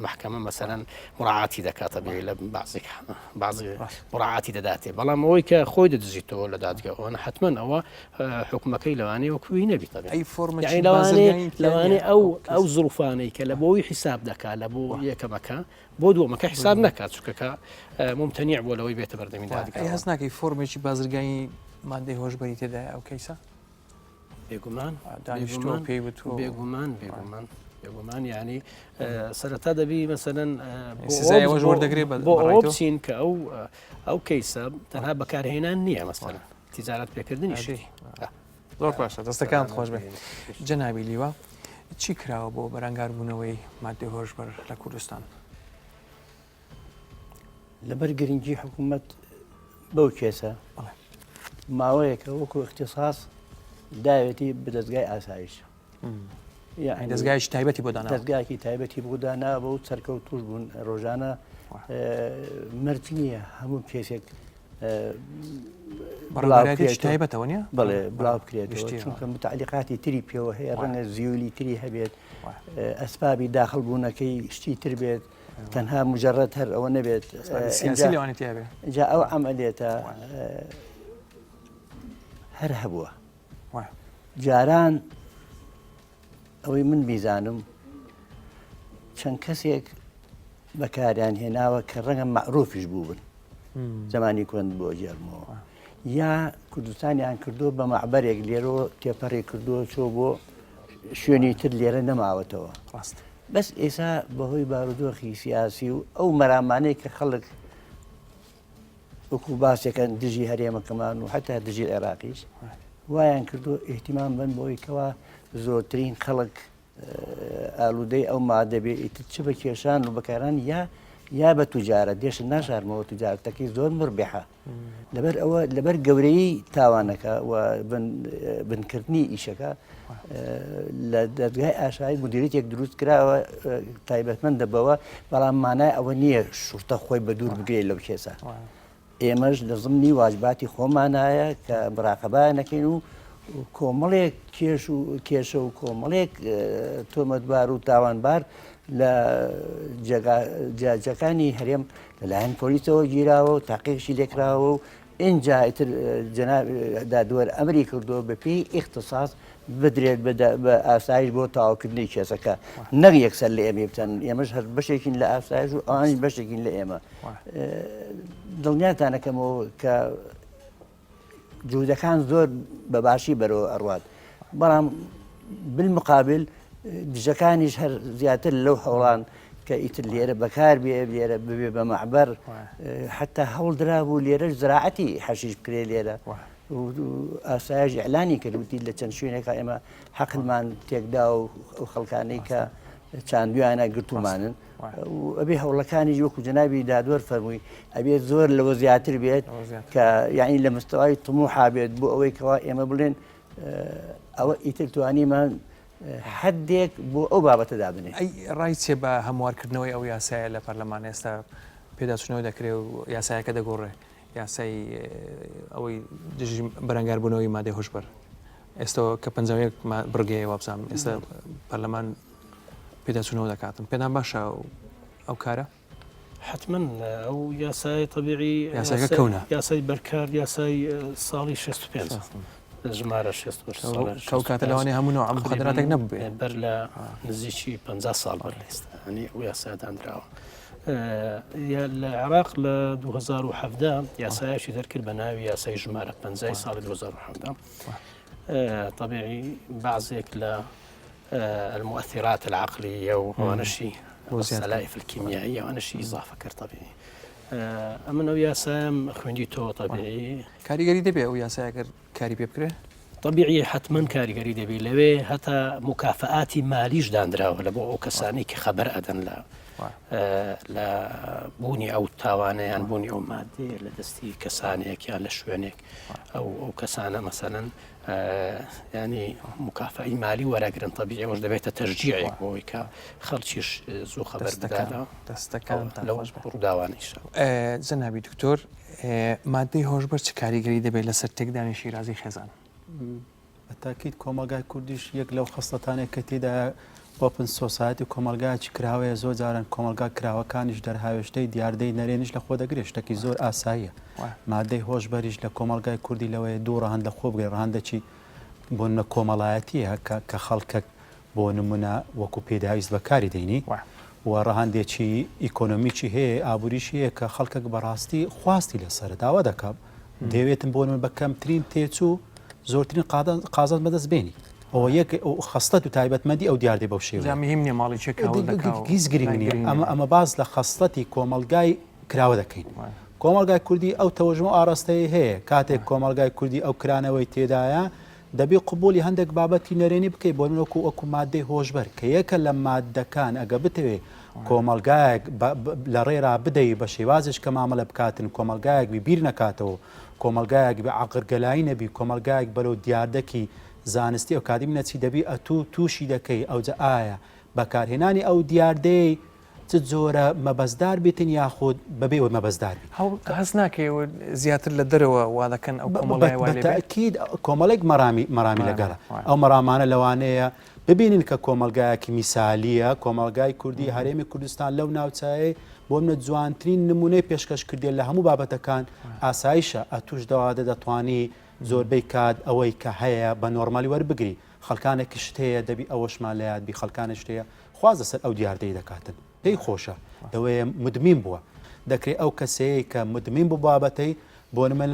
محکەمە مەسەلەن مراعاتی دەکات طبیعی لە بعضی مراعاتی دەداتێ بەڵام ئەوەی کە خۆی دەدزیتەوە لە دادگاەوە حتمما ئەوە حکومەکەی لەوانەیە وەکوی نەبی لەوانێ ئەو زروفانەی کە لە بۆی حیساب دەکات لە بۆ یەکەمەکە بۆ دووەمەکە حیساب نکات چونکە ممتەنیع بۆ لەوەی بێتە بەردەمی دادگا هەست ناکەی فۆرمێکی بازرگانی مادەی هۆشبەری تێدایە ئەو کەیسە بێگومان بێگومان ینی سەرەتا دەبی مەسەلەن بۆ ئەوە بچین کە ئەو کەیسە تەنها بەکارهێنان نییە مەسەلەن تیجارەت پێکردنی شێ زۆر باشە دەستەکان خۆش بێ جەنابی لیوە چی کراوە بۆ بەرەنگاربوونەوەی مادەی هۆشبەر لە کوردستان لەبەر گرنگی حکوومەت بەو کێسە ماوەیەکە وەکو اختصاص داوێتی بەدەستگای ئاسایش دەستگایش تایبەتی بۆ دانا دەستگایکی تایبەتی بۆدانا بە و سەرکەوتوش بوون ڕۆژانە مرج نییە هەموو کێسێک تایبەتەوە نیە بڵێ بڵاو بکرێتەوە چونکە متعلیقاتی تری پێوە هەیە ڕەنگە زیولی تری هەبێت ئەسبابی داخل بوونەکەی شتی تر بێت تەنها مجرد هەر ئەوە نەبێت جا ئەو عملێتە هەر هەبووە جاران ئەوەی من بیزانم چەند کەسێک بەکاریان هێناوە کە ڕەنگە معروفیش بوو بن زمانی کوند بۆ جێرمەوە یا کوردستانیان کردو بە معبەرێک لێرەوە تێپەڕی کردووە چۆ بۆ شوێنی تر لێرە نەماوەتەوە بەس ئێستا بەهۆی بارودۆخی سیاسی و ئەو مەرامانەی کە خەڵک وەکو باسێکەن دژی هەرێمەکەمان و حتا دژی عێراقیش وایان کردو ئێحتیمام بن بۆی کەوا زۆرترین خەڵک ئالوودەی ئەو مادەبێ ئیتر چ بە کێشان و بەکاران یا بە توجارە دێشت ناشارمەوە توجارەتەکەی زۆر مربێحە لەبەر ئەوە لەبەر گەورەی تاوانەکە و بنکردنی ئیشەکە لە دەستگای ئاشایی مدیریتێک دروست کراوە تایبەتمەندە بەوە بەڵام مانای ئەوە نییە شورتە خۆی بە دوور بگرێت لەو کێسە ئێمەش لە زمنی واجباتی خۆمانایە کە بڕاقەبای نەکەین و کۆمەڵێک کێشە و کۆمەڵێک تۆمەتبار و تاوانبار لە جاجەکانی هەرێم لەلایەن پۆلیسەوە گیراوە و تاقیقشی لێکراوە و اینجا ئیتر دادوەر ئەمری کردووە بە پێی اختصاص بدرێت بە ئاسایش بۆ تاواکردنی کێسەکە نەک یەکسەر لە ئێمە بتەن ئێمەش هەر بەشێکین لە ئاسایش و ئەوانش بەشێکین لە ئێمە دڵنیاتانەکەمەوە کە جوودەکان زۆر بەباشی بەرەوە ئەڕوات بەڵام بالمقابل دژەکانیش هەر زیاتر لەو هەوڵان کە ئیتر لێرە بەکار بێ لێرە ببێ بە معبەر حتا هەوڵ درابوو لێرەش زراعەتی حەشیش بکرێ لێرە ئاسایش ئەعلانی کردوتی لە چەند شوێنێکە ئێمە حەقلمان تێکدا و خەڵکانەی کە چاندویانە گرتومانن ئەبێ هەوڵەکانی وەکو جەنابی دادوەر فەرمووی ئەبێ زۆر لەوە زیاتر بێت کە یعنی لە مستەوای تموحا بێت بۆ ئەوەی کەوا ئێمە بڵێن ئەوە ئیتر توانیمان حدێک بۆ ئەو بابەتە دابنێ ئەی ڕای چێ بە هەموارکردنەوەی ئەو یاسایە لە پەرلەمان ئێستا پێداچونەوە دەکرێت و یاسایەکە دەگۆڕێ یاسای ئەوەی دژی بەرەنگاربوونەوەی مادەی هۆشبەر ئێستا کە پەنجاوەیەک بڕگەیە وابزانم ئێستا پەرلەمان پێداچونەوە دەکاتن پێدان باشە ئەو کارە حتمما ئەو یاسای طبیعی یاسایەکە کەونە یاسای بەرکار یاسای ساڵی 65 ژمارە 65 کەو کاتە لەوانێ هەموو نوع مخدراتێک نەبووێ بەر لە نزیکی 50 ساڵ بەر لە ئێستانی ئەو یاسادانراوە لە عێراق لە 2017 یاسایەکی دەرکرد بە ناوی یاسای ژمارە 50 ساڵی 2017 طبيعي بعضك للمؤثرات العقلية وأنشي السلائف الكيميائية وأنشي إضافة كر طبيعي أما ويا سام خوندي تو طبيعي كاريغري دبي أو يا ساكر كاري بيبكره طبيعي حتما كاريغري دبي لوي حتى مكافآت ماليش داندرا ولا بو كساني كخبر أدن لا لا بوني أو تاواني يعني بوني أو مادي لدستي كسانيك يعني لشوينك أو كسانة مثلا يعني مكافأة مالي وراقرن طبيعي وش دبيت تشجيعي بويكا خلشيش زو خبر بدادا دستكان لو برداواني جنابي دكتور مادي هۆشبەر چ کاریگەری دەبێت لەسەر تێکدانی شیرازی خێزان بەتاکیت کۆمەلگای کوردیش یەک لەو خستەتانێک کە تێدا ئۆپن سۆسایەتی کۆمەلگایکی کراوەیە زۆر جاران کۆمەلگا کراوەکانیش دەرهاوێشتەی دیاردەی نەرێنیش لە خۆ دەگرێت شتێکی زۆر ئاساییە مادەی هۆشبەریش لە کۆمەلگای کوردی لەوەیە دوو ڕەهەند لە خۆ بگرێت ڕەهەندێکی بۆ نە کۆمەڵایەتیە کە خەڵکە بۆ نمونە وەکو پێداویست بەکاری دەینی و ڕەهەندێکی ئیکۆنۆمیکی هەیە ئابووریشی هەیە کە خەڵکە بەڕاستی خواستی لەسەر داوا دەکەم دەوێتم بۆ من بەکەمترین تێچوو زۆرترین قازان بەدەست بێنی ئەوە یەک خستەت و تایبەتمەدی ئەو دیاردەی بەو شێوە مهم نیە ماڵی هیچ گرنگ نیە ئەمە باز لە خستەتی کۆمەلگای کراوە دەکەین کۆمەلگای کوردی ئەو تەوەژمە ئاراستەیە هەیە کاتێک کۆمەلگای کوردی ئەو کرانەوەی تێدایە دەبێ قوبولی هەندێک بابەتی نەرێنی بکەیت بۆ منوەکو وەکو مادەی هۆشبەر کە یەکە لە مادەکان ئەگە بتەوێ کۆمەلگایەک لە ڕێرا بدەی بە شێوازش کە مامەڵە بکاتن کۆمەلگایەک بیر نەکاتەوە کۆمەلگایەک بە عقرگەلایی نەبی کۆمەلگایەک بەرەو دیاردەکی زانستی ئەو کادیم نەچی دەبی ئەتوو تووشی دەکەی ئەوجە ئایا بەکارهێنانی ئەو دیاردەی چ جۆرە مەبەزدار بێتن یاخود بەبێەوە مەبەزدار هەست ناکەیەوە زیاتر لە دەرەوە وا دەکەن ئەو بەتاکید کۆمەڵێک مەرامی لەگەڵە ئەو مەرامانە لەوانەیە ببینین کە کۆمەلگایەکی میسالیە کۆمەلگای کوردی هەرێمی کوردستان لەو ناوچایە بۆ منە جوانترین نمونەی پێشکەشکردێت لە هەموو بابەتەکان ئاسایشە ئەتوش دەوادە دەتوانی زۆربەی کات ئەوەی کە هەیە بە نۆرمالی وەربگری خەڵکانێکی شتەیە دەبی ئەوەشمان لە یادبی خەڵکانە شتەیە خوازە سەر ئەو دیاردەی دەکاتن پێی خۆشە دەوەیە مدمین بووە دەکرێت ئەو کەسەیە کە مدمین بوو بابەتەی بۆ من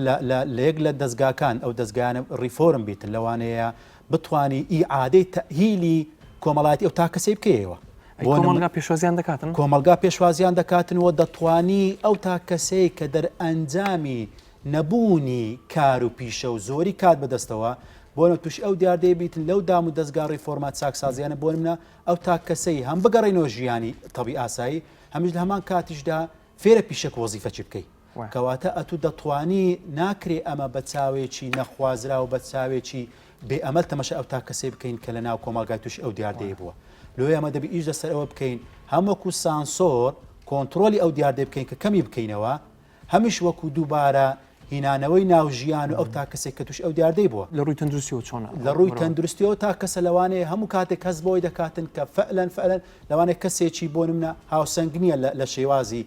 لە یەک لە دەستگاکان ئەو دەستگانە ڕیفۆرم بیتن لەوانەیە بتوانی ئیعادەی تەهیلی کۆمەڵایەتی ئەو تا کەسەی بکەیەوە کۆمەلگا پێشوازیان دەکاتن کۆمەلگا پێشوازیان دەکاتنەوە دەتوانی ئەو تا کەسەی کە دەرئەنجامی نەبوونی کار و پیشە و زۆری کات بەدەستەوە بۆنە توش ئەو دیاردەیە بیتن لەو دام و دەستگا ڕیفۆرمات چاکسازیانە بۆ منە ئەو تا کەسەی هەم بگەڕێنەوە ژیانی تەبی ئاسایی هەمیش لە هەمان کاتیشدا فێرە پیشەک وەزیفەچی بکەیت کەواتە ئەتوو دەتوانی ناکرێ ئەمە بە چاوێکی نەخوازرا و بە چاوێکی بێ ئەمەل تەمەشە ئەو تا کەسێ بکەین کە لە ناو کۆمەلگای توش ئەو دیاردەیە بووە لۆی ئەمە دەبی ئیش لەسەر ئەوە بکەین هەموەکو سانسۆر کۆنتترۆلی ئەو دیاردەی بکەین کە کەمی بکەینەوە هەمیش وەکو دووبارە هینانەوەی ناو ژیان و ئەو تا کەسێک کە توش ئەو دیاردەی بووە لە ڕووی تەندروستیەوە چۆنە لە ڕووی تەندروستیەوە تا کەسە لەوانەیە هەموو کاتێک کەس بۆی دەکاتن کە فعلەن لەوانەیە کەسێکی بۆ منە هاوسەنگنیە لە شێوازی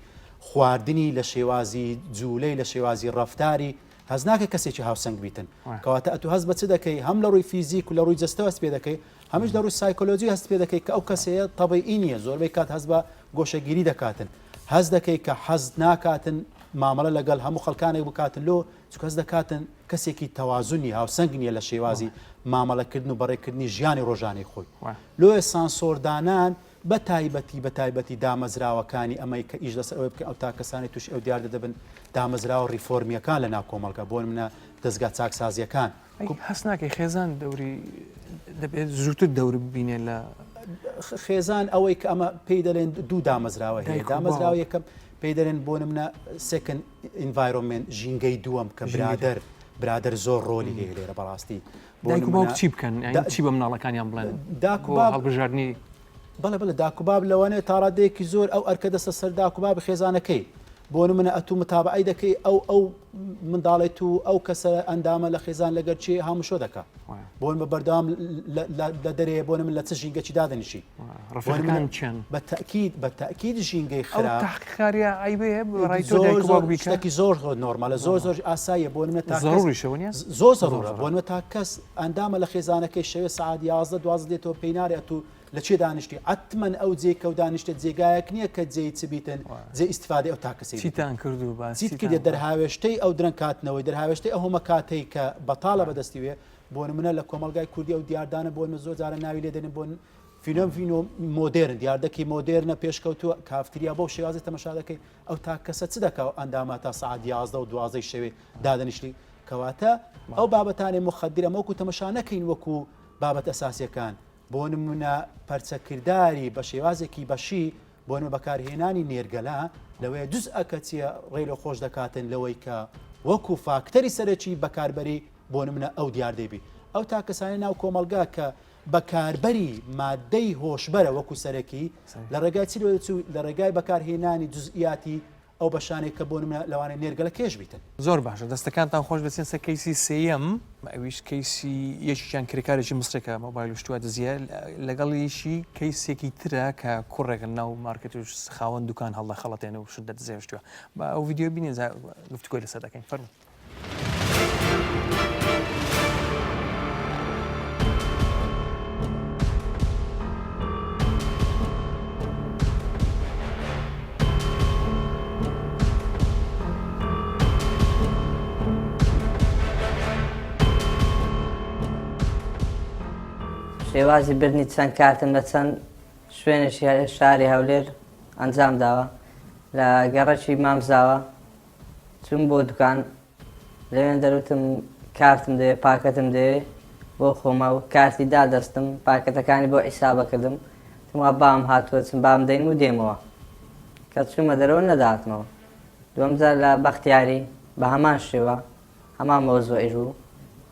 خواردنی لە شێوازی جوولەی لە شێوازی ڕەفتاری هەز ناکە کەسێکی هاوسەنگ بیتن کەواتە ئەتو هەست بە چ دەکەی هەم لە ڕووی فیزیک و لە ڕووی جەستەوە هەست پێ دەکەی هەمیش لە ڕووی سایکۆلۆژی هەست پێ دەکەی کە ئەو کەسەیە تەبیعی نییە زۆربەی کات هەست بە گۆشەگیری دەکاتن هەست دەکەی کە حەز ناکاتن مامەڵە لەگەڵ هەموو خەڵکانێک بکاتن لۆ چکەس دەکاتن کەسێکی تەوازونی هاوسەنگ نیە لە شێوازی مامەڵەکردن و بەڕێکردنی ژیانی ڕۆژانەی خۆی لۆیە سانسۆردانان بە تایبەتی دامەزراوەکانی ئەمەی کە ئیش لەسەر ئەوەی بکەن ئەو تا کەسانی توش ئەو دیاردە دەبن دامەزراوە ڕیفۆرمیەکان لە ناو کۆمەلگا بۆ منە دەستگا چاکسازیەکان هەست ناکەی خێزان دەوری دەبێت زووتر دەور ببینێ لە خێزان ئەوەی کە ئەمە پێی دەڵێن دوو دامەزراوە هەیە دامەزراوە یەکەم پێی دەڵێن بۆ منە سێکن ئینڤایرۆمنت ژینگەی دووەم کە برادر زۆر ڕۆلی هەیە لێرە بەڕاستی باوک چی بکەن چی بە مناڵەکانیان بڵێن هەڵبژاردننی بەڵێ داکوباب لەوانەیە تا ڕادەیەکی زۆر ئەو ئەرکە دەستە سەر داکوباب خێزانەکەی بۆ منە ئەتوو متابعی دەکەی ئەو منداڵێت و ئەو کەسە ئەندامە لە خێزان لەگەر چی هەمووشۆ دەکە بۆن بە بەردەوام لە دەرێ بۆ من لە چ ژینگەی دادەنیشی بە تاکید ژینگەی خراپخاریا شتێکی زۆر نۆرمالە زۆر ئاساییە بۆ منە زۆر زەڕورە بۆ منە تا کەس ئەندامە لە خێزانەکەی شەوێ سعات 11 دێتەوە پێی نارێت و لە چێ دانیشتی عتمەن ئەو جێکە و دانیشتە جێگایەک نییە کە جێی چ بیتن جێ ئیسفادەی ئەو تاکەسی چیتان کردو چیت کردێت دەرهاوێشتەی ئەو درەنگ کاتنەوەی دەرهاوێشتەی ئەو هەمە کاتەی کە بەتاڵە بەدەستی وێ بۆ منە لە کۆمەلگای کوردی ئەو دیاردانە بۆ من زۆر جارە ناوی لێ دێنن بۆ فینۆ مۆدرن دیاردەکی مۆدرنە پێشکەوتووە کافتریا بۆ شێوازی تەمەشا دەکەی ئەو تا کەسە چ دەکەوە ئەنداما تا سعات 11 و 12 شەوێ دادەنیشتی کەواتە ئەو بابەتانی مخدرە مەوکو تەمەشا نەکەین وەکو بابەت ئەساسیەکان بۆ نمونە پەرچەکردداری بە شێوازێکی بەشی بۆ نمە بەکارهێنانی نێرگەلا لەوەیە جز ئەکە چیە ڕێلە خۆش دەکاتن لەوەی کە وەکو فاکتەری سەرەکی بەکاربەری بۆ نمونە ئەو دیاردەبی ئەو تا کەسانی ناو کۆمەلگا کە بەکاربەری مادەی هۆشبەرە وەکو سەرەکی لە ڕێگای چی لە ڕێگای بەکارهێنانی جزئیاتی ئەو بەشانێک کە بۆ نمونە لەوانەیە نێرگەلە کێش بیتن زۆر باشە دەستەکانتان خۆش بچێن سە کەیسی سێەم ئەویش کەیسی یەکیان کرێکارێکی مستێکە مۆبایل و شتووە دەزیە لەگەڵیشی کەیسێکی ترە کە کوڕێکە ناو مارکت و خاوەن دوکان هەڵدا خەڵەتێنە و شت دەزێشتووە بە ئەو ڤیددیو بینێ گفتگۆی لەسەر دەکەین فەرموو. شێوازی برنی چەند کارتم لە چەند شوێنێکی شاری هەولێر ئەنجام داوە لە گەڕەکی مامزاوە چوون بۆ دوکان لەوێن دەروتم کارتم دەوێ پاکەتم دەوێ بۆ خۆمە و کارتی دادەستم پاکەتەکانی بۆ حیسابە کردم وا بام هاتووە چم بام دەین و دێمەوە کە چوومە دەرەوە نەداتمەوە دووەم جار لە بەختیاری بە هەمان شێوە هەمان مۆزۆعیر بوو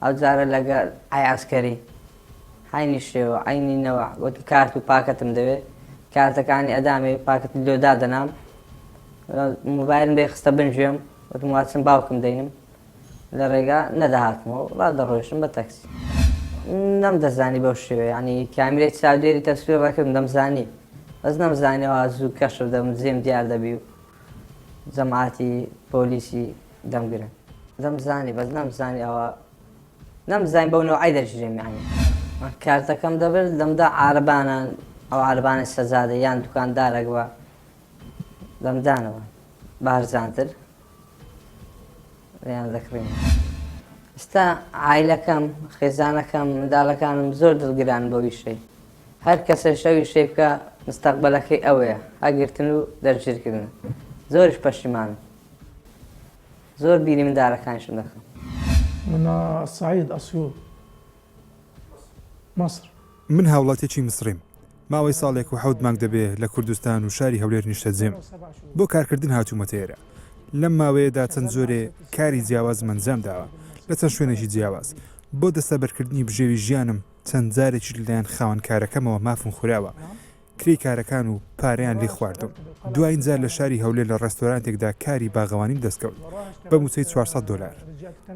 ئەو جارە لەگەڵ عسکەری هاینی شێوە عینینەوە وەتی کارت و پاکەتم دەوێت کارتەکانی ئەدامێ پاکەتی لێدا دەنام موبایلم بێ خستە بنژێم وەتم واچم باوکم دەینم لە ڕێگا نەداهاتمەوە ڕا دەڕۆیشتم بە تەکسی نەمدەزانی بەو شێوێ ینی کامیرەی چاودێری تەسویر ڕەکردم دەمزانی بەس نەمزانیەوە زوو کەشف دەم زێم دیار دەبی و جەماعەتی پۆلیسی دەمگرن دەمزانی بەس نەمزانی ئەوە نەمزانی بەو نەوەی دەژێم ینی کارتەکەم دەبێت دەمدا عاربانان ئەو عاربانە سەزادە یان دوکاندارێک بە دەمدانەوە بارزانتر ڕیان دەکڕین ئێستا عایلەکەم خێزانەکەم منداڵەکانم زۆر دڵگران بەوی شەی هەر کەسە شەوی شەی بکە مستەقبەلەکەی ئەوەیە هەگرتن و دەرگیرکردن زۆریش پەشیمانم زۆر بیری منداڵەکانیشم دەکەم من الصعيد أسيوط مصر من هاوڵاتێکی مسریم ماوەی ساڵێک و حەوت مانگ دەبێ لە کوردستان و شاری هەولێر نیشتەجێم بۆ کارکردن هاتوومەتە ئێرە لەم ماوەیەدا چەند زۆرێ کاری جیاواز منجام داوە لە چەند شوێنێکی جیاواز بۆ دەستەبەرکردنی بژێوی ژیانم چەند جارێکی لەلایەن خاوەن کارەکەمەوە مافم خوراوە کری کارەکان و پارەیان لێ خواردم دوای جار لە شاری هەولێر لە ڕێستۆرانتێکدا کاری باغەوانیم دەستکەوت بە موچەی 400 دلار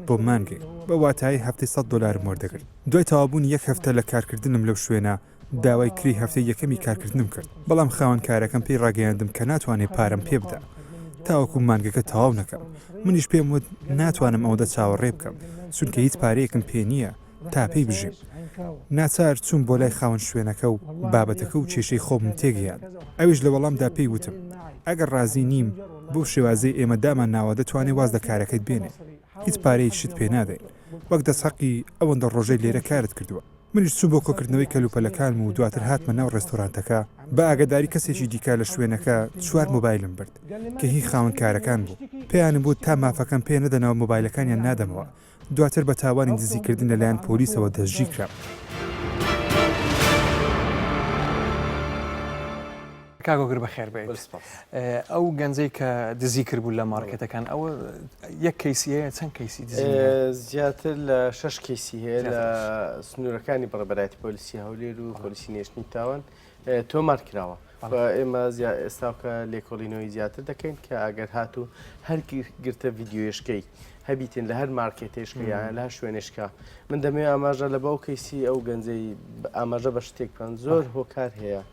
بۆ مانگێک بە واتایی هەفتەی 100 دلارم وەردەگرت دوای تەوابوون یەک هەفتە لە کارکردنم لەو شوێنە داوای کری هەفتەی یەکەمی کارکردنم کرد بەڵام خاوەن کارەکەم پێی ڕاگەیاندم کە ناتوانێت پارەم پێ بدە تاوەکو مانگەکە تەواو نەکەم منیش پێم وت ناتوانم ئەوەدە چاوەڕێ بکەم چونکە هیچ پارەیەکم پێ نییە تا پێی بژیم ناچار چوون بۆ لای خاوەن شوێنەکە و بابەتەکە و کێشەی خۆم تێگەیان ئەویش لە وەڵامدا پێی وتم ئەگەر ڕازی نیم بۆ شێوازەی ئێمە دامان ناوە دەتوانێت واز لە کارەکەت بێنێ هیچ پارەی شت پێ نادەین وەک دەستحەقی ئەوەندە ڕۆژەی لێرە کارت کردووە منیش چوو بۆ کۆکردنەوەی کەلوپەلەکانم و دواتر هاتمە ناو ڕێستۆرانتەکە بە ئاگداری کەسێکی دیکە لە شوێنەکە 4 مۆبایلم برد کە هی خاوەن کارەکان بوو پێیانم بوو تا مافەکەم پێ نەدەنەوە مۆبایلەکانیان نادەمەوە دواتر بە تاوانی دزیکردن لەلایەن پۆلیسەوە دەستگیر کرام کاگۆگر بەخێر بێت ئەو گەنجەی کە دزی کردبوو لە مارکێتەکان ئەوە یەک کەیسیەیە چەند کەیسی زیاتر لە 6 کەیسی هەیە لە سنوورەکانی بەڕێبەرایەتی پۆلیسی هەولێر و پۆلیسی نێشتنی تاوان تۆمار کراوە ئێمە ئێستاکە لێکۆڵینەوەی زیاتر دەکەین کە ئەگەر هاتوو هەر گرتە ڤیددیۆشکەی هەبیتن لە هەر مارکێتێشکیان لە هەر شوێنشکە من دەمێ ئاماژە لە بەو کەیسی ئەو گەنجەی ئاماژە بە شتێک بکەن زۆر هۆکار هەیە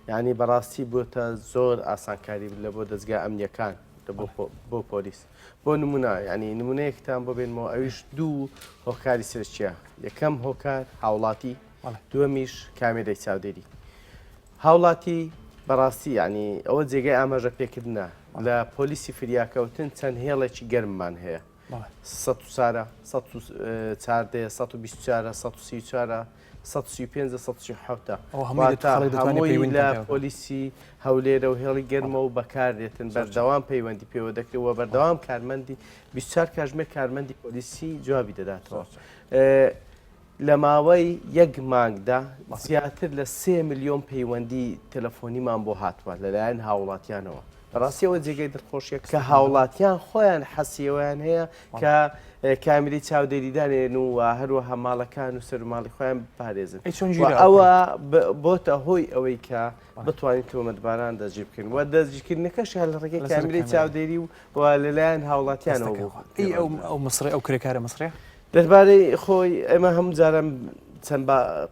یعنی بەڕاستی بۆتە زۆر ئاسانکاری لە بۆ دەستگا ئەمنیەکان بۆ پۆلیس بۆ نمونە ینی نمونەیەکتان بۆ بێنمەوە ئەویش دوو هۆکاری سرچیە یەکەم هۆکار هاوڵاتی دووەمیش کامێرەی چاودێری هاوڵاتی بەڕاستی ینی ئەوە جێگای ئاماژە پێکردنە لە پۆلیسی فریاکەوتن چەند هێڵێکی گەرممان هەیە 100 چاردێ 124 134 135 هەمووی لە پۆلیسی هەولێرە و هێڵی گەرمە و بەکارێتن بەردەوام پەیوەندی پێوە دەکرێتەوە بەردەوام کارمەندی 24 کاتژمێر کارمەندی پۆلیسی جوابی دەداتەوە لە ماوەی یەک مانگدا زیاتر لە 3 ملیۆن پەیوەندی تەلەفۆنیمان بۆ هاتووە لەلایەن هاوڵاتیانەوە بەڕاستیەوە جێگەی دڵخۆشیە کە هاوڵاتیان خۆیان حەسیەوەیان هەیە کە کامیری چاودێریدانێن و هەروەها ماڵەکان و سەرماڵی خۆیان پارێزن ئەوە بۆتە هۆی ئەوەی کە بتوانین تۆمەتباران دەستگیر بکەین و دەستگیرکردنەکەش لە ڕێگەی کامیری چاودێری و لەلایەن هاوڵاتیانەوە ئەو مسڕێ ئەو کرێکارە مسڕێ دەربارەی خۆی ئێمە هەموو جارم چەند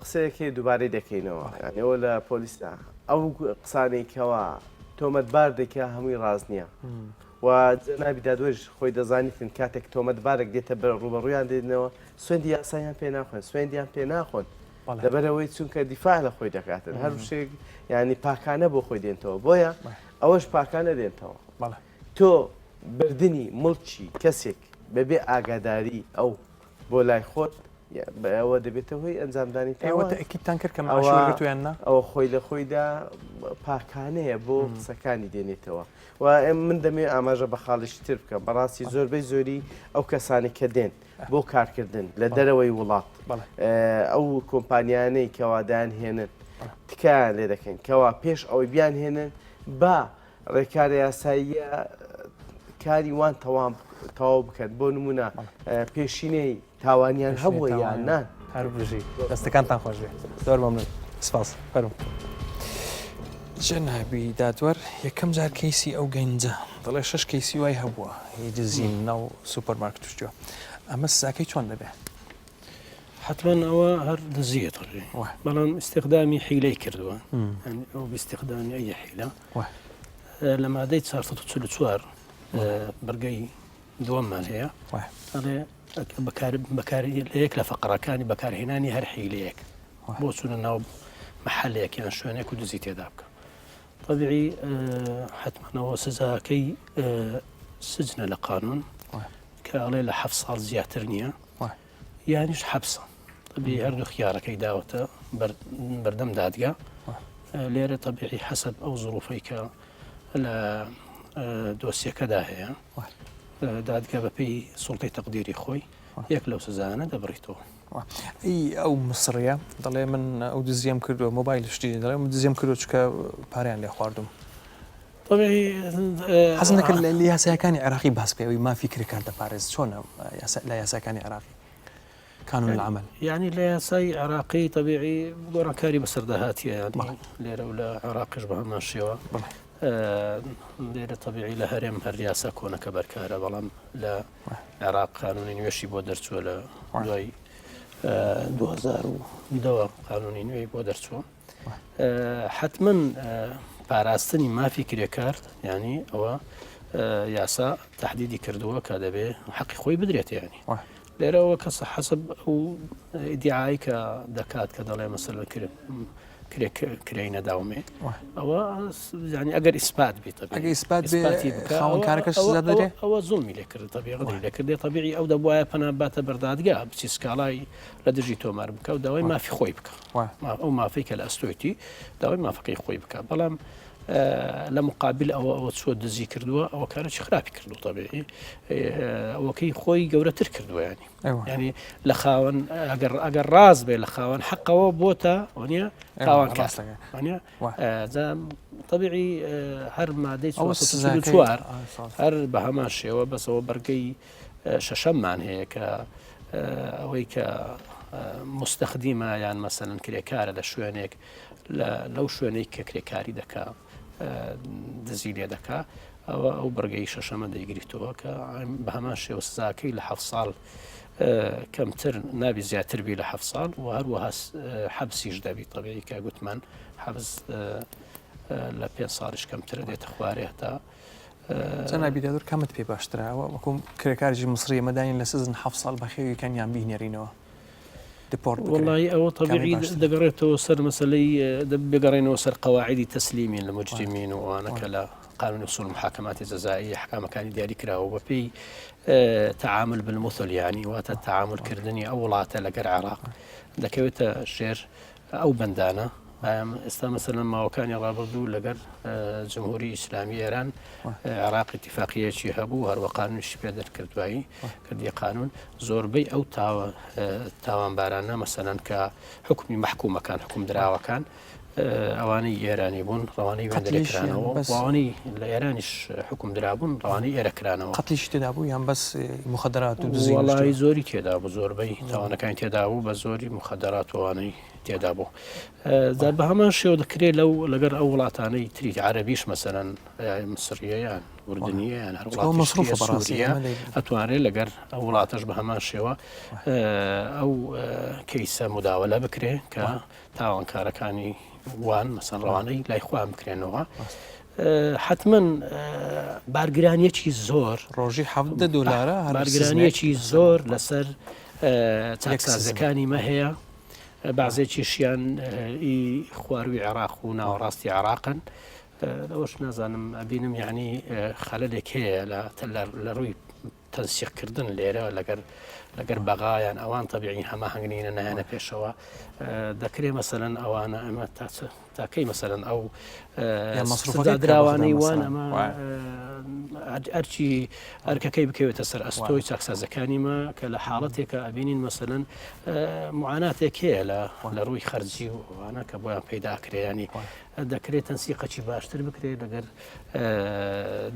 قسەیەکی دووبارەی دەکەینەوە ئەوە لە پۆلیسدا ئەو قسانێکەوە تۆمەتبار دەکە هەمووی ڕاز نییە و نابی دادوێژ خۆی دەزانیتن کاتێک تۆمەتبارێک دێتە بەر ڕوبەڕوویان دێنەوە سوێندی یاساییان پێ ناخۆن سوێندیان پێ ناخۆن لەبەرەوەی چونکە دیفاع لە خۆی دەکاتن هەر شتێک ینی پاکانە بۆ خۆی دێنتەوە بۆیە ئەوەش پاکانە دێنتەوە تۆ بردننی مڵکی کەسێک بەبێ ئاگاداری ئەو بۆ لای خۆت ئەوە دەبێتەوە هۆی ئەنجامدانی ئێوە تاکیدتان کرد کە ماشوێتیان نا ئەوە خۆی لە خۆیدا پاکانەیە بۆ قسەکانی دێنێتەوە و من دەمێ ئاماژە بە خاڵشی تر بکەم بەڕاستی زۆربەی زۆری ئەو کەسانی کە دێن بۆ کارکردن لە دەرەوەی وڵات ئەو کۆمپانیانەی کەوادان هێنن تکایان لێ دەکەن کەوا پێش ئەوەی بیان هێنن با ڕێکارە یاساییە کاری وان تەواو بکەن بۆ نمونە پێشینەی تاوانیان هەبووە یان نان هەر بژی دەستەکانتان خۆش بێت زۆر مەمنون سپاس فەرموو جەنابی دادوەر یەکەم جار کەیسی ئەو گەنجە دەڵێ 6 کەیسی وای هەبووە هیجزین ناو سوپەرمارکت توشتووە ئەمە سزاکەی چۆن دەبێت حتما ئەوە هەر دزیەت بەڵام استخدامی حیلەی کردووە ئەو باستخدامی ئەی حیلە لە مادەی 444 بەرگەی دووەممان هەیە ئەڵێ یەک لە فەقڕەکانی بەکارهێنانی هەر حیلەیەک بۆ چونە ناو محلەیەک یان شوێنێک و دزی تێدا بکە طبیعی حتمەنەوە سزاکەی سجنە لە قانون کە ئەڵێ لە 7 ساڵ زیاتر نییە یانیش حەبسە طبیعی هەردوو خیارەکەی داوەتە بەردەم دادگا لێرە طبیعی حەسب ئەو زروفەی کە لە دۆسیەکەدا هەیە دادگا بەپێی سوڵتەی تەقدیری خۆی یەک لەو سزانە دەبڕیتەوە ئەو مسڕە دەڵێ من ئەو دزیم کردووە مۆبایل شتی دەڵێ من دزیم کردو چکە پاریان لێ خواردم حەز نەکرد لە یاسایەکانی عێراقی باس پێوەی مافی کرێکار دەپارێز چۆنە لە یاساکانی عێراقی کانون العمل یعنی لە یاسای عێراقی طبیعی گۆڕانکاری بەسەرداهاتیە ینی لێرە و لە عێراقیش بە هەمان شێوە لێرە طبیعی لە هەرێم هەر یاسا کۆنەکە بەرکارە بەڵام لە عێراق قانونی نوێشی بۆ دەرچووە لە دوای 2010 قانونی نوێی بۆ دەرچووە حتمما پاراستنی مافی کرێکار ینی ئەوە یاسا تهدیدی کردووە کە دەبێ حەقی خۆی بدرێت ینی لێرەوە کەسە حەسب ئەو ئیدعای کە دەکات کە دەڵێ مەسەلە کرێی نەداومێ ئەوە ینی ئەگەر ئیسپات بیت ئەوە زوڵمی لێ کرد طبیعی لێکردێ طبیعی ئەو دەبواە پەنا باتە بەردادگا بچی سکاڵای لە دژی تۆمار بکە و داوای مافی خۆی بکە ئەو مافی کە لە ئەستۆیتی داوای مافەکەی خۆی بکە بەڵام لە مقابل ئەوە چوە دزی کردووە ئەوە کارێکی خراپی کردو طبیعی ئەوەکەی خۆی گەورەتر کردووە ینی لە خاوەن ئەگەر ڕاز بێ لە خاوەن حەقەوە بۆتە وانە تاوان طبیعی هەر مادەی 4 هەر بە هەمان شێوە بەسەوە بەرگەی شەشەممان هەیە کە ئەوەی کە مستەخدیمە یان مەسەلەن کرێکارە لە شوێنێک لەو شوێنەی کە کرێکاری دەکا دزی لێ دەکا ئەو بەرگەی شەشەمە دەیگریتەوە کە بە هەمان شێوە سزاکەی لە 7 ساڵ کەمتر نابی زیاتر بی لە 7 ساڵ و هەروەها حەبسیش دەبی طبیعی کە گوتمان حەبس لە 5 ساڵیش کەمترە دێتە خوارێ هەتا جەنابی دادوەر کامت پێ باشتراوە وەکو کرێکارێکی مسری مەدانین لە سزن 7 ساڵ بەخێویەکانیان بینێرینەوە والله ئەوە طبیعی دەگەڕێتەوە سەر مەسلەی بگەڕێنەوە سەر قەواعیدی تەسلیمین لە مجرمین و ئەوانەکە لە قانون اصول المحاكمات الجزائية حكامەکانی دیاری کراوە بەپێی تعامل بالمثل يعني واتە تعامل کردنی ئەو وڵاتە لەگەر عێراق دەکەوێتە شێر ئەو بەندانە ئێستا مەسەلەن ماوەکانی ڕابردوو لەگەر جمهوری ئیسلامی ئێران عێراق اتفاقیەکی هەبوو هەروە قانونیشی پێ دەرکردوایی کردی قانون زۆربەی ئەو تاوانبارانە مەسەلەن کە حکومی محکومەکان حکوم دراوەکان ئەوانەی ئێرانی بوون ڕەوانەی وێندەرەکرانەوە ئەوانەی لە ئێرانیش حکوم درابوون ڕەوانەی ئێرەکرانەوە قەتلیش تێدا بوو یان بەس مخدرات و دزی وڵای زۆری تێدا بوو زۆربەی تاوانەکانی تێدا بوو بە زۆری مخدرات وانەی تێدا بوو زار بە هەمان شێوە دەکرێت لەگەر ئەو وڵاتانەی تری عەرەبیش مەسەلەن مسریە یان وردنیە یان هەر وڵاتی سووریا ئەتوانرێت لەگەر ئەو وڵاتەش بە هەمان شێوە ئەو کەیسە مداوەلە بکرێ کە تاوانکارەکانی وان مەسەن ڕەوانەی لای خۆیان بکرێنەوە حتمما بارگرانیەکی زۆر ڕۆژی $70 بارگرانیەکی زۆر لەسەر چاکسازەکانی مە هەیە بەعزێکیشیان خواروی عێراق و ناوەڕاستی عێراقن ئەوەش نازانم ئەبینم یعنی خەلەلێک هەیە لە ڕووی تەنسیقکردن لێرە لەگەر لەگەر بەغایان ئەوان تەبیعی هەماهەنگنینە نایەنە پێشەوە دەکرێت مەسەرەن ئەوانە ئەمە تاکەی مەسەرەن ئەو دراوانەی وان ئەمە ئەرچی ئەرکەکەی بکەوێتە سەر ئەستۆی چاکسازەکانیمە کە لە حاڵەتێکە ئەبینین مەسەرەن معاناتێک هەیە لە ڕووی خەرجی وانە کە بۆیان پەیداکرێنی دەکرێت تەنسیقەی باشتر بکرێت لەگەر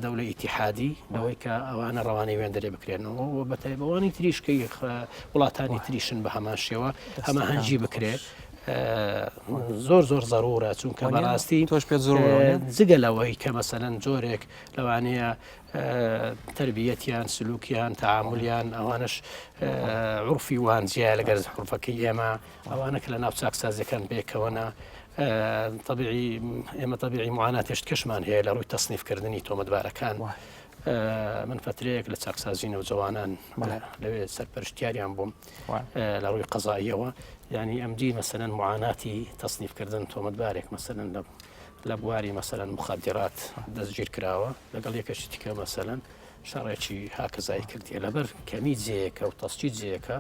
دەوڵەی ئیتیحادی لەوەی کە ئەوانە ڕەوانەی وێن دەرێ بکرێنەوە و بەتایبەوانی تریشکەی وڵاتانی تریشن بە هەمان شێوە هەماهەنگی بکرێت زۆر زەڕورە چونکە بەڕاستی تۆش پێ زۆر جگە لەوەی کە مەسەرەن جۆرێک لەوانەیە تربیەتیان سلوکیان تعاملیان ئەوانش عورفی وان جیا لەگەر عورفەکەی ئێمە ئەوانە کە لە ناو چاکسازەکان بێکەوەنە طبيعي ئێمە طبيعي معانات کەشمان هەیە لە ڕووی تەصنیفکردنی تۆمەتبارەکان من فترەیەک لە چاکسازینە و جوانان لەوێ سەرپەرشتیاریان بووم لە ڕووی قەزاییەوە یعنی ئەمجی مەسەرەن معاناتی تەصنیفکردن تۆمەتبارێک مەسەرەن لە بواری مەسەرەن مخادرات دەستگیر کراوە لەگەڵ یەکەشی دیکە مەسەرەن شەڕێکی هاکەزایی کردیە لەبەر کەمی جەیەکە و تەسچی جەیەکە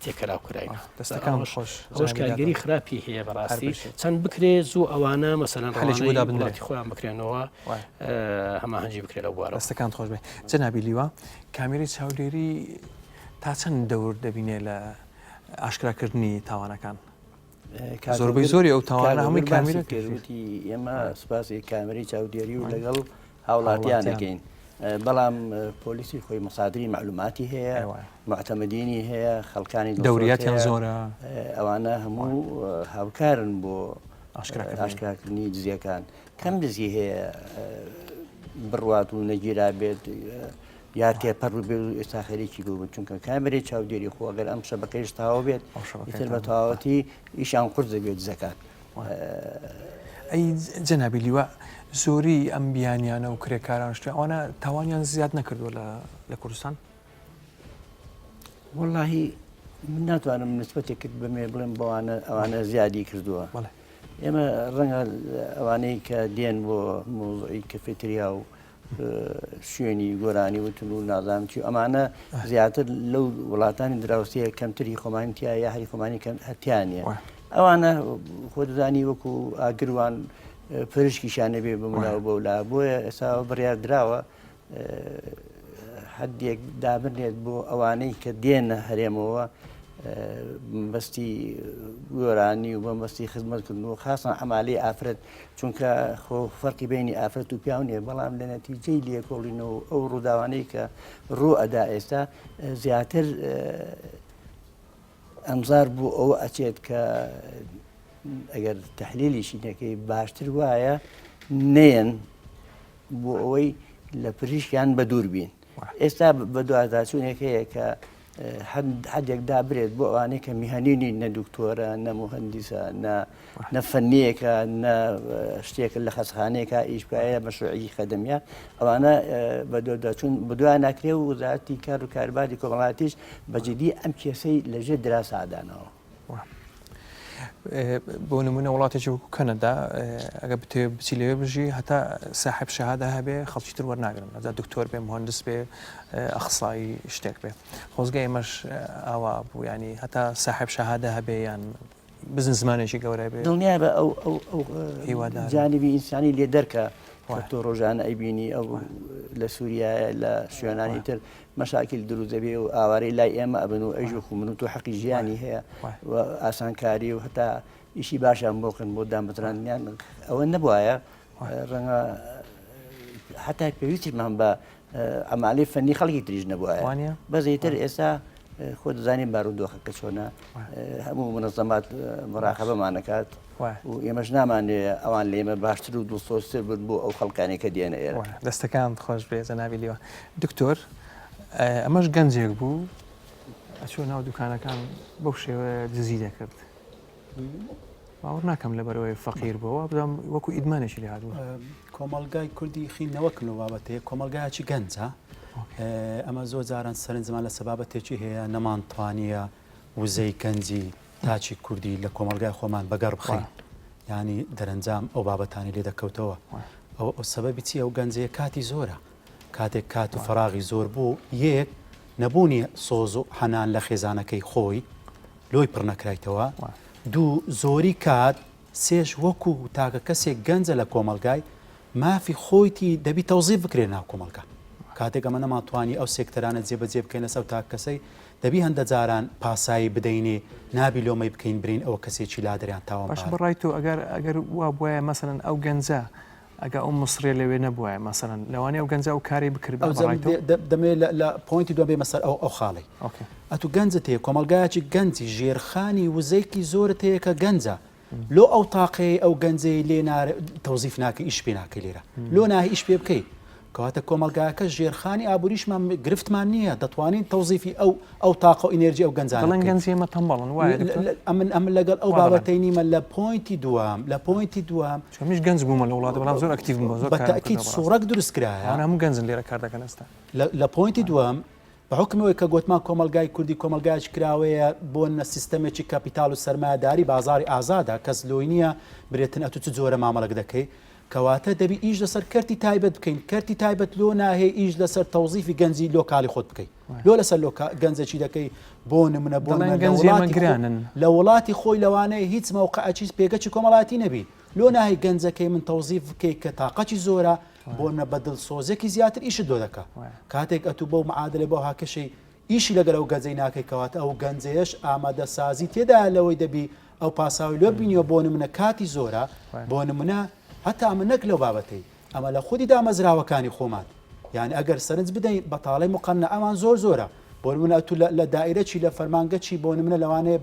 تێکەراو کرایە دەستەکان خۆش ئەوش کارگەری خراپی هەیە بەڕاستی چەند بکرێ زوو ئەوانە مەسەرەن ڕۆژی خۆیان بکرێنەوە هەماهەنگی بکرێت لە بوارە دەستەکان خۆش بێ جەنابی لیوە کامێرەی چاودێری تا چەند دەور دەبینێ لە ئاشکراکردنی تاوانەکان زۆربەی زۆری ئەو تاوانە هەمووی کامێرەکەوتی ئێمە سوپاسی کامێری چاودێری و لەگەڵ هاوڵاتیانەکەین بەڵام پۆلیسی خۆی مەسادری معلوماتی هەیە معتەمەدینی هەیە خەڵکانی دەوریاتیان زۆرە ئەوانە هەموو هاوکارن بۆ ئاشکراکردنی دزیەکان کەم دزی هەیە بڕوات و نەگیرا بێت یا تێپەڕ بێ و ئێستا خەریکی بوو چونکە کامێرەی چاودێری خۆ ئەگەر ئەم شەبەکەیش تاوا بێت ئیتر بە تەواوەتی ئیشان قورس دەبێت دزەکان ئەی جەنابی لیوە زۆری ئەم بیانیانە و کرێکاران شتێ ئەوانە تاوانیان زیاد نەکردووە لە کوردستان وەڵاهی من ناتوانم نسبەتێک کرد بەمێ بڵێم بەوانە ئەوانە زیادی کردووە ئێمە ڕەنگە ئەوانەی کە دێن بۆ مۆزۆی کەفێتریا و شوێنی گۆرانی وتن و نازانم چی ئەمانە زیاتر لەو وڵاتانی دراوسەیە کەمتری خۆمانیتیا یا هەری خۆمانی کەم هەتیانە ئەوانە خۆ دەزانی وەکو ئاگروان پرشکیشانە بێ بمراوە بەولا بۆیە ئێستا بڕیار درراوە حدێک دابنێت بۆ ئەوانەی کە دێنە هەرێمەوە بەستی گۆرانی و بەمبەستی خزمەتکردن و خاصن ئەمالەی ئافرەت چونکە خۆ فەرقی بینی ئافرەت و پیاونێ بەڵام لە نەتیجەی لێکۆڵینەوە ئەو ڕووداوانەی کە ڕوو ئەدا ئێستا زیاتر ئەمزار بوو ئەوە ئەچێت کە ئەگەر تەحلیلیشی نەکەی باشتر وایە نێن بۆ ئەوەی لە پزیشکیان بە دوور بین ئێستا بە دوواداچوونێک هەیە کە حدێک دابرێت بۆ ئەوانەی کە میهنینی نە دکتۆرە نە مهندیسە نە فەنیەکە نە شتێک لە خەسخانەیەکە ئیش بکایە مەشروعی خەدەمیە ئەوانە بە دوواداچوون بەدوای ناکرێ و وزارەتی کار و کارباری کۆمەڵاتیش بەجددی ئەم کێسەی لەژێر دراسادانەوە بۆ نمونە وڵاتێکی وەکو کەنەدا ئەگە بتێ بچی لێوێ بژی هەتا ساحب شەهادە هەبێ خەڵکی تر وەرناگرن ئەجا دکتۆر بێ مهندس بێ ئەخسایی شتێک بێ خۆزگای ئێمەش ئاوا بوو ینی هەتا ساحب شەهادە هەبێ یان بزن زمانێکی گەورە بێ دڵنیا بە ئەو جانبی ئینسانی لێ دەرکە تۆ ڕۆژانە ئەیبینی ئەو لە سووریایە لە شوێنانی تر مەشاکل دروست دەبێ و ئاوارەی لای ئێمە ئەبن و ئەژ و من و تۆ حەقی ژیانی هەیە و ئاسانکاری و هەتا ئیشی باشیان بۆکن بۆ دامەترانیان ئەوە نەبووایە ڕەنگە حتا پێویستیمان بە ئەمالی فەنی خەڵکی تریژ نەبووایە بەزەیتر ئێستا خۆ دەزانین بارودۆخەکە چۆنە هەموو منەزەمات مراقەبەمانەکات و ئێمەش نامانێ ئەوان لە ئێمە باشتر و دڵسۆزتر بن بۆ ئەو خەڵکانی کە دێنە ئێرە دەستەکان خۆش بێ جەنابی لیوە دکتۆر ئەمەش گەنجێک بوو ئەچوە ناو دوکانەکان بەو شێوە دزی دەکرد باوەڕ ناکەم لەبەرەوەی فەقیر بووە بدەم وەکو ئیدمانێکی لێ هاتووە کۆمەلگای کوردی خینەوەکن و بابەتەیە کۆمەلگایکی گەنجە ئەمە زۆر جاران سەرنجمان لە سەبابەتێکی هەیە نەمانتوانیە وزەی گەنجی تاچی کوردی لە کۆمەلگای خۆمان بەگەڕ بخەین ینی دەرەنجام ئەو بابەتانی لێ دەکەوتەوە ئەو سەبەبی چی ئەو گەنجەیە کاتی زۆرە کاتێک کات و فەراغی زۆر بوو یەک نەبوونی سۆز و هەنان لە خێزانەکەی خۆی لۆی پڕ نەکرایتەوە دوو زۆری کات سێش وەکو تاکە کەسێک گەنجە لە کۆمەلگای مافی خۆیتی دەبی تەوزیف بکرێ ناو کۆمەلگا کاتێک ئەمە نەماتوانی ئەو سێکتەرانە جێبەجێ بکەین لەسەر تا کەسەی دەبی هەندە جاران پاسایی بدەینێ نابی لۆمەی بکەین برین ئەوە کەسێکی لادریان تاوان باش بڕای تۆ ئەگەر وا بواە مەسەرەن ئەو گەنجە ئەگە ئەو مسرێ لەوێ نەبووە مەسەرەن لەوانەیە ئەو گەنجە و کاری بکرد دەمێت لە پۆینتی دوێ مەسەر ئەو خاڵی ئەتو گەنجت هەیە کۆمەلگایکی گەنجی ژێرخانی وزەیەکی زۆرت هەیە کە گەنجە لۆ ئەو تاقەیە ئەو گەنجەی لێ تەوزیف ناکە ئیش پێ ناکە لێرە لۆ ناهی ئیش پێ بکەیت کەواتە کۆمەلگایەکە ژێرخانی ئابووریشمان گرفتمان نییە دەتوانین تەوزیفی ئەو تاقە و ئینێرجی ئەو گەنجان گەنجێمە تەمبەڵن وایە ئەمن لەگەڵ ئەو بابەتەی نیمە لە پۆینتی دوام چۆمیش گەنج بوومە لە وڵاتە بەڵام زۆر ئەکتیڤ بووە بە تاکید سوورەک دروست کرایە هەموو گەنجن لێرە کار دەکەن ئێستا لە پۆینتی دوام بە حکمەوەی کە گوتمان کۆمەلگای کوردی کۆمەلگایش کراوەیە بۆ سیستەمێکی کاپیتال و سەرمایهداری بازاری ئازادە کەس لۆی نییە برێتن ئەتو چ جۆرە مامەڵک دەکەی کەواتە دەبی ئیش لەسەر کەرتی تایبەت بکەین کەرتی تایبەت لۆ ناهەیە ئیش لەسەر تەوزیفی گەنجی لۆکالی خۆت بکەیت لۆ لەسەر گەنجەکی دەکەی بۆ نمونە بۆ لە وڵاتی خۆی لەوانەیە هیچ مەوقعچیز پێگەچی کۆمەڵاتی نەبی لۆ ناهی گەنجەکەی من تەوزیف بکەیت کە تااقەتی زۆرە بۆ نە بەدڵ سۆزێکی زیاتر ئیشت دۆ دەکە کاتێک ئەتو بۆ معادلێ بۆ هاکەشەی ئیشی لەگەر ئەو گەنجەی ناکەی کەواتە ئەو گەنجەیەش ئامادە سازی تێدا لەوەی دەبی ئەو پاساوی لۆ بینیەوە بۆ نمونە کاتی زۆرە بۆ نمونە هەتا ئەمە نەک لەو بابەتەی ئەمە لە خودی دامەزراوەکانی خۆمان یعنی ئەگەر سەرنج بدەین بەتاڵی مقەنە ئەمان زۆرە بۆ نمونە تو لە دائیرەکی لە فەرمانگەچی بۆ نمونە لەوانەیە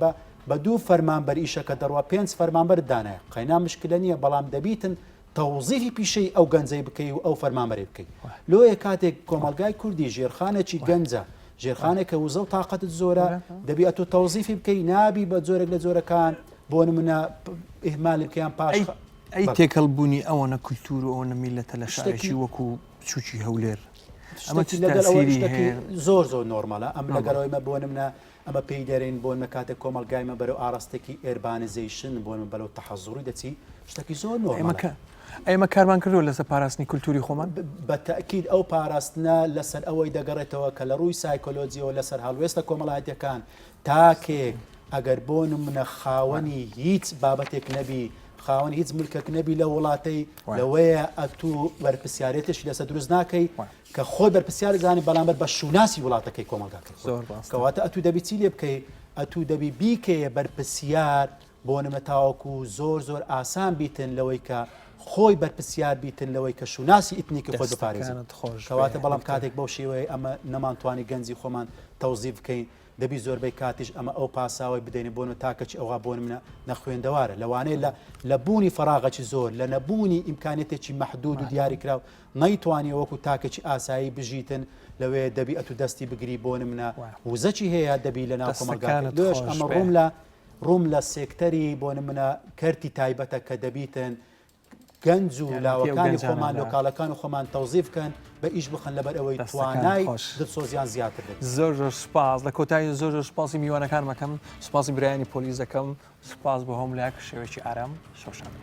بە دوو فەرمانبەر ئیشەکە دەڕوا 5 فەرمانبەر دانایە قەینا مشکلە نییە بەڵام دەبیتن تەوزیفی پیشەی ئەو گەنجەی بکەی و ئەو فەرمانبەرێ بکەیت لۆیە کاتێک کۆمەلگای کوردی ژێرخانێکی گەنجە ژێرخانێکە وزە و تااقەتت زۆرە دەبی ئەتو تەوزیفی بکەی نابی بە جۆرێک لە جۆرەکان بۆ نمونە ئیهمالی بکەیان پاش ئەی تێکەڵبوونی ئەوەنە کولتور و ئەوەنە میلەتە لە شارێکی وەکو چوکی هەولێر ئەمە زۆر نۆرمالە ئەم لەگەرەوەیمە بۆ نمونە ئەمە پێی دەرێن بۆ نمە کاتێک کۆمەلگایمە بەرەو ئاراستێکی ئێربانیزیشن بۆ من بەرەو تەحەزوڕی دەچی شتێکی زۆر نۆرمالە ئێمە کارمان کردو لەسەر پاراستنی کولتوری خۆمان بە تاکید ئەو پاراستنە لەسەر ئەوەی دەگەڕێتەوە کە لە ڕووی سایکۆلۆجیەوە لەسەر هەڵوێستە کۆمەڵایەتەکان تاکێک ئەگەر بۆ نمونە خاوەنی هیچ بابەتێک نەبی خاوەنی هیچ ملکەک نەبی لە وڵاتەی لەوەیە ئەتوو بەرپسیارێتش لەسەر دروست ناکەی کە خۆی بەرپسیاری زانی بەڵامبەر بە شوناسی وڵاتەکەی کۆمەلگاکەی کەواتە ئەتوو دەبی چی لێ بکەی ئەتوو دەبی بیکەیە بەرپسیار بۆ نمە تاوەکو زۆر ئاسان بیتن لەوەی کە خۆی بەرپسیار بیتن لەوەی کە شوناسی ئیتنیکی خۆی بپارێزن کەواتە بەڵام کاتێک بەو شێوەیە ئەمە نەمانتوانی گەنجی خۆمان تەوزیف بکەین دەبی زۆربەی کاتیش ئەمە ئەو پاساوی بدەین بۆن و تاکەچ ئەوە بۆ منە نەخوێندەوارە لەوانەیە لە بوونی فراغەکی زۆر لە نەبوونی ئیمکانێتێکی مەحدود و دیاری کراو نەیتوانێ وەکو تاکەی ئاسایی بژیتن لەوێ دەبی ئەتو دەستی بگری بۆ منە وزەکی هەیە دەبی لە ناو کۆمەلگاکان لۆش ئەمە ڕووم لە سێکتەری بۆ منە کەرتی تایبەتە کە دەبیتن گەنج و لاوەکانی خۆمان لۆکاڵەکان و خۆمان تەوزیف بکەن بە ئیش بخەن لەبەر ئەوەی توانای دڵسۆزیان زیاتر بێت زۆر سپاس لە کۆتایی زۆر سپاسی میوانەکان مەکەم سپاسی برایانی پۆلیس دەکەم سپاس بە هەم لایەک شێوەیەکی ئارام شەوشان.